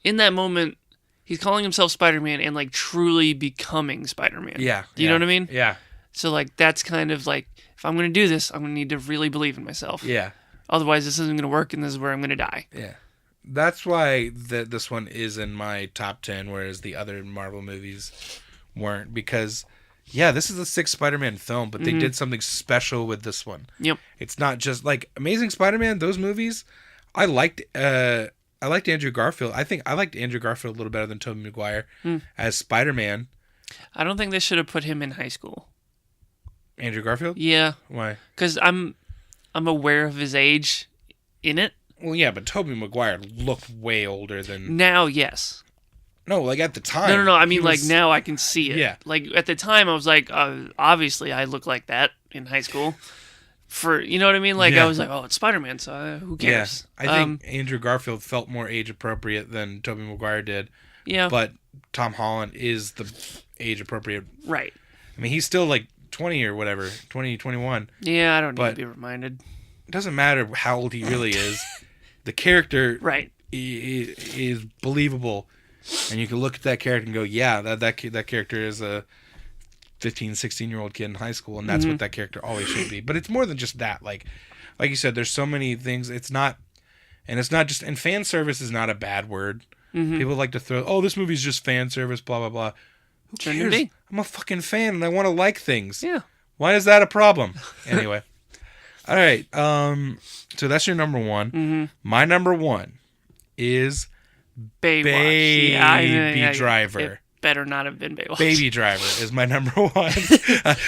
Speaker 2: in that moment, he's calling himself Spider-Man and, like, truly becoming Spider-Man. Yeah. Do you know what I mean? Yeah. So, like, that's kind of, like, if I'm going to do this, I'm going to need to really believe in myself. Yeah. Otherwise, this isn't going to work, and this is where I'm going to die. Yeah.
Speaker 1: That's why this one is in my top 10, whereas the other Marvel movies weren't. Because, this is the 6th Spider-Man film, but they did something special with this one. Yep. It's not just, like, Amazing Spider-Man, those movies, I liked Andrew Garfield. I think I liked Andrew Garfield a little better than Tobey Maguire as Spider-Man.
Speaker 2: I don't think they should have put him in high school.
Speaker 1: Andrew Garfield?
Speaker 2: Yeah.
Speaker 1: Why?
Speaker 2: Because I'm aware of his age in it.
Speaker 1: Well, yeah, but Tobey Maguire looked way older than...
Speaker 2: Now, yes.
Speaker 1: No, like at the time.
Speaker 2: No. I mean, like, now I can see it. Yeah. Like, at the time, I was like, obviously, I look like that in high school. You know what I mean? Like, I was like, oh, it's Spider-Man, so who cares?
Speaker 1: Yeah. I think Andrew Garfield felt more age-appropriate than Tobey Maguire did. Yeah. But Tom Holland is the age-appropriate... Right. I mean, he's still, like, 20 or whatever, 20, 21.
Speaker 2: Yeah, I don't need to be reminded.
Speaker 1: It doesn't matter how old he really is. The character is believable. And you can look at that character and go, yeah, that character is a 15, 16-year-old kid in high school, and that's what that character always should be. But it's more than just that. Like you said, there's so many things. It's not just, and fan service is not a bad word. People like to throw, oh, this movie's just fan service, blah, blah, blah. Who cares? I'm a fucking fan, and I want to like things. Yeah. Why is that a problem? Anyway. All right. So that's your number one.
Speaker 2: Mm-hmm.
Speaker 1: My number one is
Speaker 2: Baywatch.
Speaker 1: Baby Driver.
Speaker 2: It better not have been Baywatch.
Speaker 1: Baby Driver is my number one.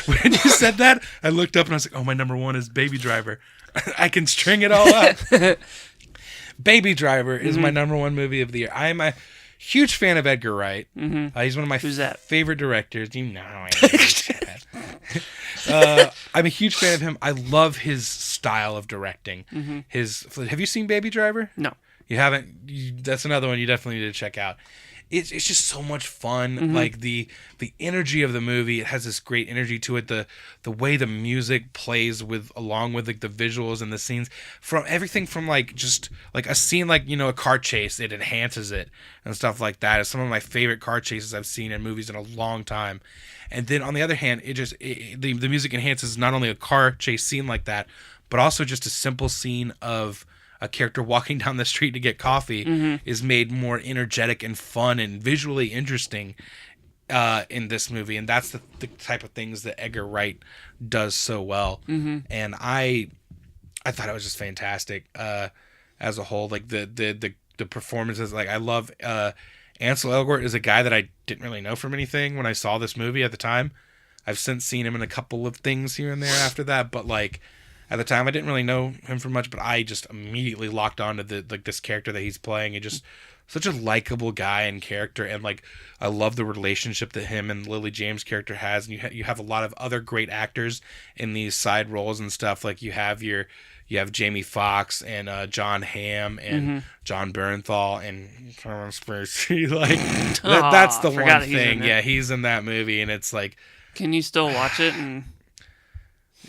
Speaker 1: When you said that, I looked up and I was like, oh, my number one is Baby Driver. I can string it all up. Baby Driver is my number one movie of the year. I am a huge fan of Edgar Wright.
Speaker 2: Mm-hmm.
Speaker 1: He's one of my favorite directors. You know I am. I'm a huge fan of him. I love his style of directing. Mm-hmm. Have you seen Baby Driver?
Speaker 2: No.
Speaker 1: You haven't? That's another one you definitely need to check out. It's just so much fun. Mm-hmm. Like the energy of the movie, it has this great energy to it. The way the music plays along with like the visuals and the scenes, from everything from like just like a scene like, you know, a car chase, it enhances it and stuff like that. It's some of my favorite car chases I've seen in movies in a long time. And then on the other hand, the music enhances not only a car chase scene like that, but also just a simple scene of a character walking down the street to get coffee is made more energetic and fun and visually interesting in this movie. And that's the type of things that Edgar Wright does so well. Mm-hmm. And I thought it was just fantastic as a whole. Like the performances, like I love Ansel Elgort is a guy that I didn't really know from anything when I saw this movie at the time. I've since seen him in a couple of things here and there after that, but like at the time I didn't really know him for much, but I just immediately locked onto this character that he's playing. And just such a likable guy and character, and like I love the relationship that him and Lily James' character has. And you have a lot of other great actors in these side roles and stuff. Like you have Jamie Foxx and John Hamm and John Bernthal and Kevin Spacey. Like that's the one thing. Yeah, he's in that movie, and it's like,
Speaker 2: can you still watch it? And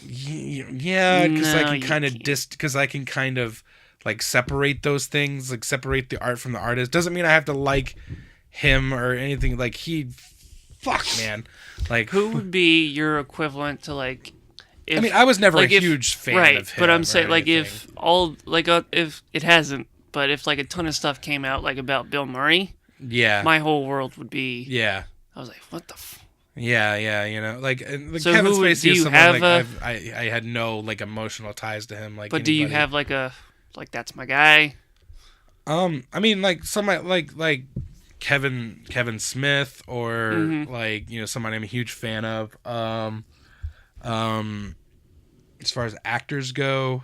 Speaker 1: yeah, because I can kind of like separate those things, like separate the art from the artist. Doesn't mean I have to like him or anything. Like man. Like
Speaker 2: who would be your equivalent to like?
Speaker 1: I was never a huge fan of him.
Speaker 2: But I'm saying like if it hasn't, but if like a ton of stuff came out like about Bill Murray, my whole world would be.
Speaker 1: Yeah.
Speaker 2: I was like, what the.
Speaker 1: Yeah, you know, like
Speaker 2: so
Speaker 1: Kevin Spacey is someone like I had no like emotional ties to him. Like,
Speaker 2: but do you have like that's my guy?
Speaker 1: I mean, like somebody like Kevin Smith, or like, you know, somebody I'm a huge fan of. As far as actors go,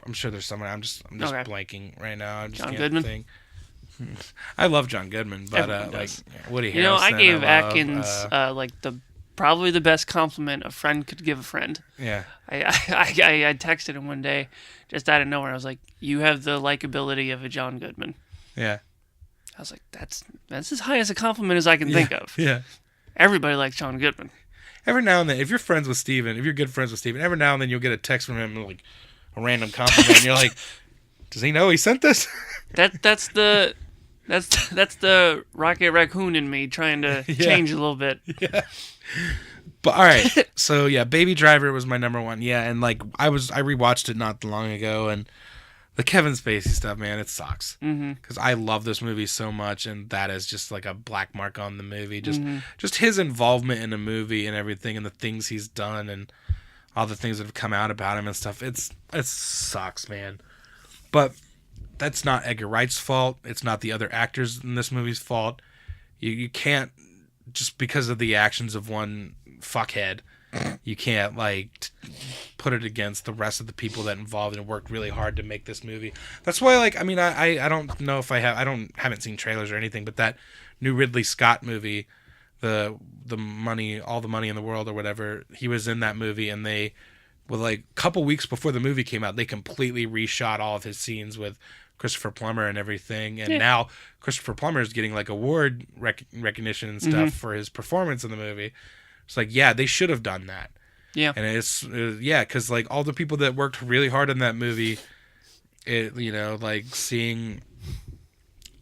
Speaker 1: I'm sure there's someone. I'm just blanking right now. I just
Speaker 2: John
Speaker 1: can't
Speaker 2: Goodman?
Speaker 1: think. I love John Goodman, but like Woody Harrelson.
Speaker 2: You know, I gave Atkins like probably the best compliment a friend could give a friend.
Speaker 1: Yeah.
Speaker 2: I texted him one day, just out of nowhere. I was like, "You have the likability of a John Goodman."
Speaker 1: Yeah.
Speaker 2: I was like, "That's as high as a compliment as I can think of."
Speaker 1: Yeah.
Speaker 2: Everybody likes John Goodman.
Speaker 1: Every now and then, if you're good friends with Steven, every now and then you'll get a text from him, like a random compliment, and you're like, "Does he know he sent this?"
Speaker 2: That's the Rocket Raccoon in me trying to change a little bit.
Speaker 1: Yeah. But all right, so yeah, Baby Driver was my number one. Yeah, and like I rewatched it not long ago, and the Kevin Spacey stuff, man, it sucks. Because I love this movie so much, and that is just like a black mark on the movie. Just his involvement in the movie and everything, and the things he's done, and all the things that have come out about him and stuff. It sucks, man. But that's not Edgar Wright's fault. It's not the other actors in this movie's fault. You can't, just because of the actions of one fuckhead, you can't like put it against the rest of the people that involved and worked really hard to make this movie. That's why, like, I mean, I don't know if haven't seen trailers or anything, but that new Ridley Scott movie, the money, all the money in the world or whatever, he was in that movie, and they, well, like a couple weeks before the movie came out, they completely reshot all of his scenes with Christopher Plummer and everything, and now Christopher Plummer is getting like award recognition and stuff for his performance in the movie. It's like, yeah, they should have done that. Yeah, and it's because like all the people that worked really hard on that movie, you know, like seeing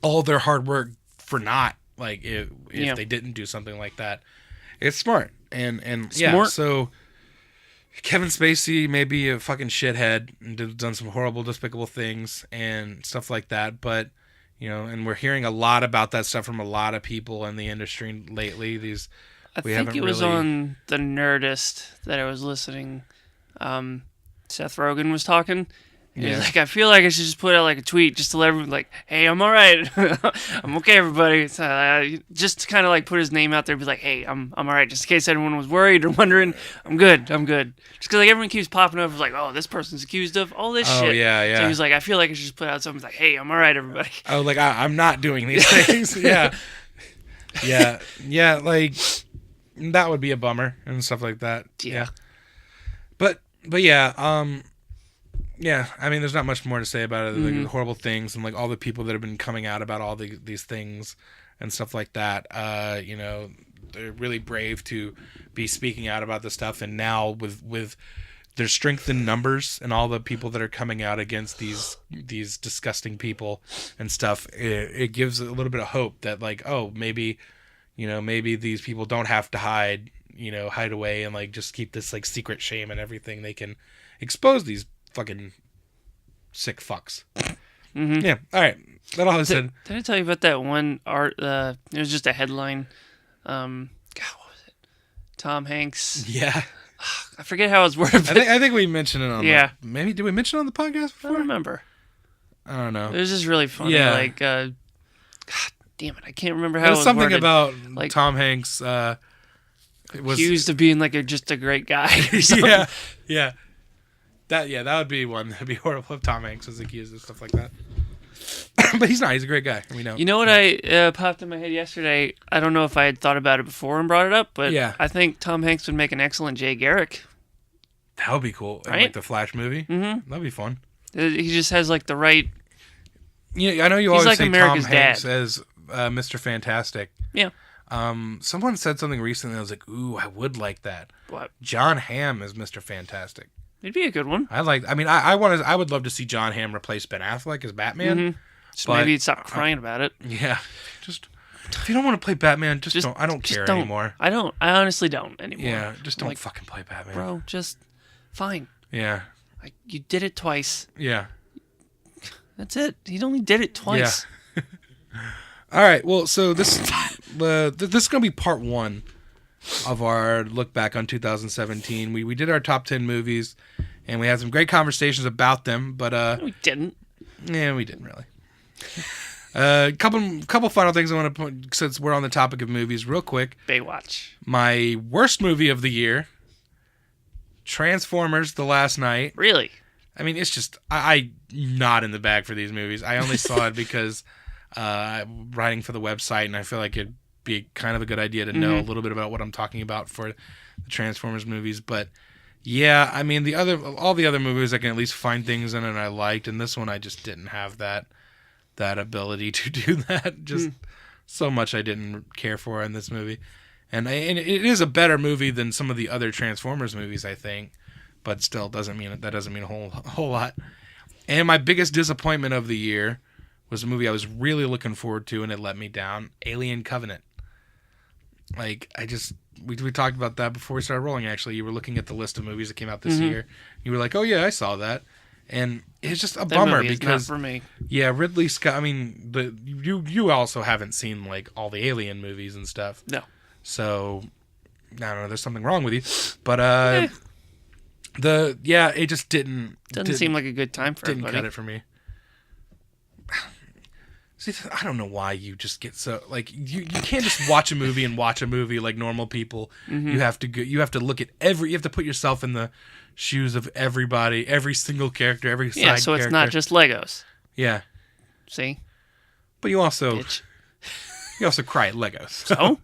Speaker 1: all their hard work for naught, like if they didn't do something like that, it's smart and smart. Yeah, so. Kevin Spacey may be a fucking shithead and done some horrible, despicable things and stuff like that, but, you know, and we're hearing a lot about that stuff from a lot of people in the industry lately. These
Speaker 2: I think it was on the Nerdist that I was listening. Seth Rogen was talking. He was like, I feel like I should just put out like a tweet just to let everyone like, hey, I'm all right. I'm okay, everybody. Just to kind of like put his name out there and be like, hey, I'm all right. Just in case anyone was worried or wondering, I'm good. Just because like everyone keeps popping up like, oh, this person's accused of all this shit.
Speaker 1: Yeah.
Speaker 2: So he was like, I feel like I should just put out something like, hey, I'm all right, everybody.
Speaker 1: Oh, like I'm not doing these things. Yeah. Like that would be a bummer and stuff like that. Yeah. But yeah, yeah, I mean, there's not much more to say about it. Like, the horrible things and like all the people that have been coming out about all these things and stuff like that. They're really brave to be speaking out about this stuff. And now with their strength in numbers and all the people that are coming out against these disgusting people and stuff, it gives a little bit of hope that like, oh, maybe these people don't have to hide away and like just keep this like secret shame and everything. They can expose these fucking sick fucks. Mm-hmm. Yeah. All right. That all I said.
Speaker 2: Did I tell you about that one art? It was just a headline. God, what was it? Tom Hanks.
Speaker 1: Yeah.
Speaker 2: I forget how it was worded.
Speaker 1: I think we mentioned it on. Yeah. Maybe did we mention it on the podcast before?
Speaker 2: I don't remember.
Speaker 1: I don't know.
Speaker 2: It was just really funny. Yeah. Like, God damn it, I can't rember how.
Speaker 1: It was something
Speaker 2: worded.
Speaker 1: About like Tom Hanks. Was
Speaker 2: accused of being like just a great guy. Or something.
Speaker 1: Yeah. That would be one. That'd be horrible if Tom Hanks was accused of stuff like that. But he's not. He's a great guy. We know.
Speaker 2: You know what popped in my head yesterday? I don't know if I had thought about it before and brought it up, but I think Tom Hanks would make an excellent Jay Garrick.
Speaker 1: That would be cool. Right? Like the Flash movie. Mm-hmm. That'd be fun.
Speaker 2: He just has like the right.
Speaker 1: Yeah, I know you always like say America's Tom Hanks as Mr. Fantastic.
Speaker 2: Yeah.
Speaker 1: Someone said something recently. I was like, ooh, I would like that.
Speaker 2: What?
Speaker 1: John Hamm as Mr. Fantastic.
Speaker 2: It'd be a good one.
Speaker 1: I would love to see John Hamm replace Ben Affleck as Batman.
Speaker 2: Mm-hmm. So maybe he'd stop crying about it.
Speaker 1: Yeah. Just if you don't want to play Batman, just don't. I don't care anymore.
Speaker 2: I honestly don't anymore.
Speaker 1: Yeah, just don't fucking play Batman.
Speaker 2: Bro, just fine.
Speaker 1: Yeah.
Speaker 2: Like you did it twice.
Speaker 1: Yeah.
Speaker 2: That's it. He only did it twice.
Speaker 1: Yeah. All right. Well, so this is gonna be part one of our look back on 2017. We did our top 10 movies, and we had some great conversations about them. But
Speaker 2: we didn't.
Speaker 1: Yeah, we didn't really. Couple final things I want to put since we're on the topic of movies, real quick.
Speaker 2: Baywatch.
Speaker 1: My worst movie of the year, Transformers: The Last Night.
Speaker 2: Really?
Speaker 1: I mean, it's just I'm not in the bag for these movies. I only saw it because I'm writing for the website, and I feel like it'd be kind of a good idea to know a little bit about what I'm talking about for the Transformers movies. But yeah, I mean, all the other movies I can at least find things in it I liked, and this one I just didn't have that ability to do that. Just so much I didn't care for in this movie, and it is a better movie than some of the other Transformers movies, I think, but still doesn't mean a whole lot. And my biggest disappointment of the year was a movie I was really looking forward to, and it let me down. Alien Covenant. Like, we talked about that before we started rolling, actually. You were looking at the list of movies that came out this year. You were like, oh, yeah, I saw that. And it's just a bummer because...
Speaker 2: not for me.
Speaker 1: Yeah, Ridley Scott, I mean, you also haven't seen, like, all the Alien movies and stuff.
Speaker 2: No.
Speaker 1: So, I don't know, there's something wrong with you. But, it just didn't
Speaker 2: seem like a good time for everybody.
Speaker 1: Didn't cut it for me. See, I don't know why you just get so like you can't just watch a movie like normal people. Mm-hmm. You have to look at you have to put yourself in the shoes of everybody, every single character, every side character.
Speaker 2: Yeah, so it's not just Legos.
Speaker 1: Yeah.
Speaker 2: See?
Speaker 1: But you also cry at Legos.
Speaker 2: So?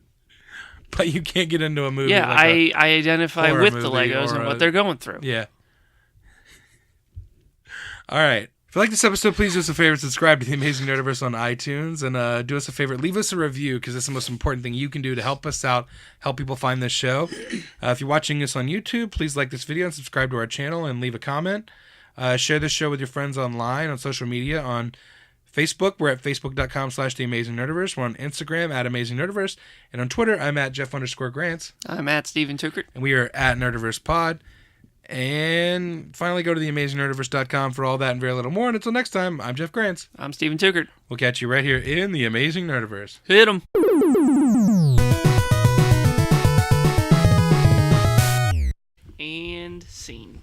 Speaker 1: But you can't get into a movie.
Speaker 2: Yeah, like I identify with the Legos and what they're going through.
Speaker 1: Yeah. All right. If you like this episode, please do us a favor, subscribe to The Amazing Nerdiverse on iTunes, and do us a favor, leave us a review, because that's the most important thing you can do to help us out, help people find this show. If you're watching us on YouTube, please like this video and subscribe to our channel and leave a comment. Share this show with your friends online, on social media, on Facebook. We're at facebook.com/TheAmazingNerdiverse. We're on Instagram at AmazingNerdiverse, and on Twitter, I'm at Jeff_Grantz.
Speaker 2: I'm at Steven Tukert.
Speaker 1: And we are at NerdiversePod. And finally, go to theamazingnerdiverse.com for all that and very little more. And until next time, I'm Jeff Grantz.
Speaker 2: I'm Steven Tukert.
Speaker 1: We'll catch you right here in The Amazing Nerdiverse.
Speaker 2: Hit 'em. scene.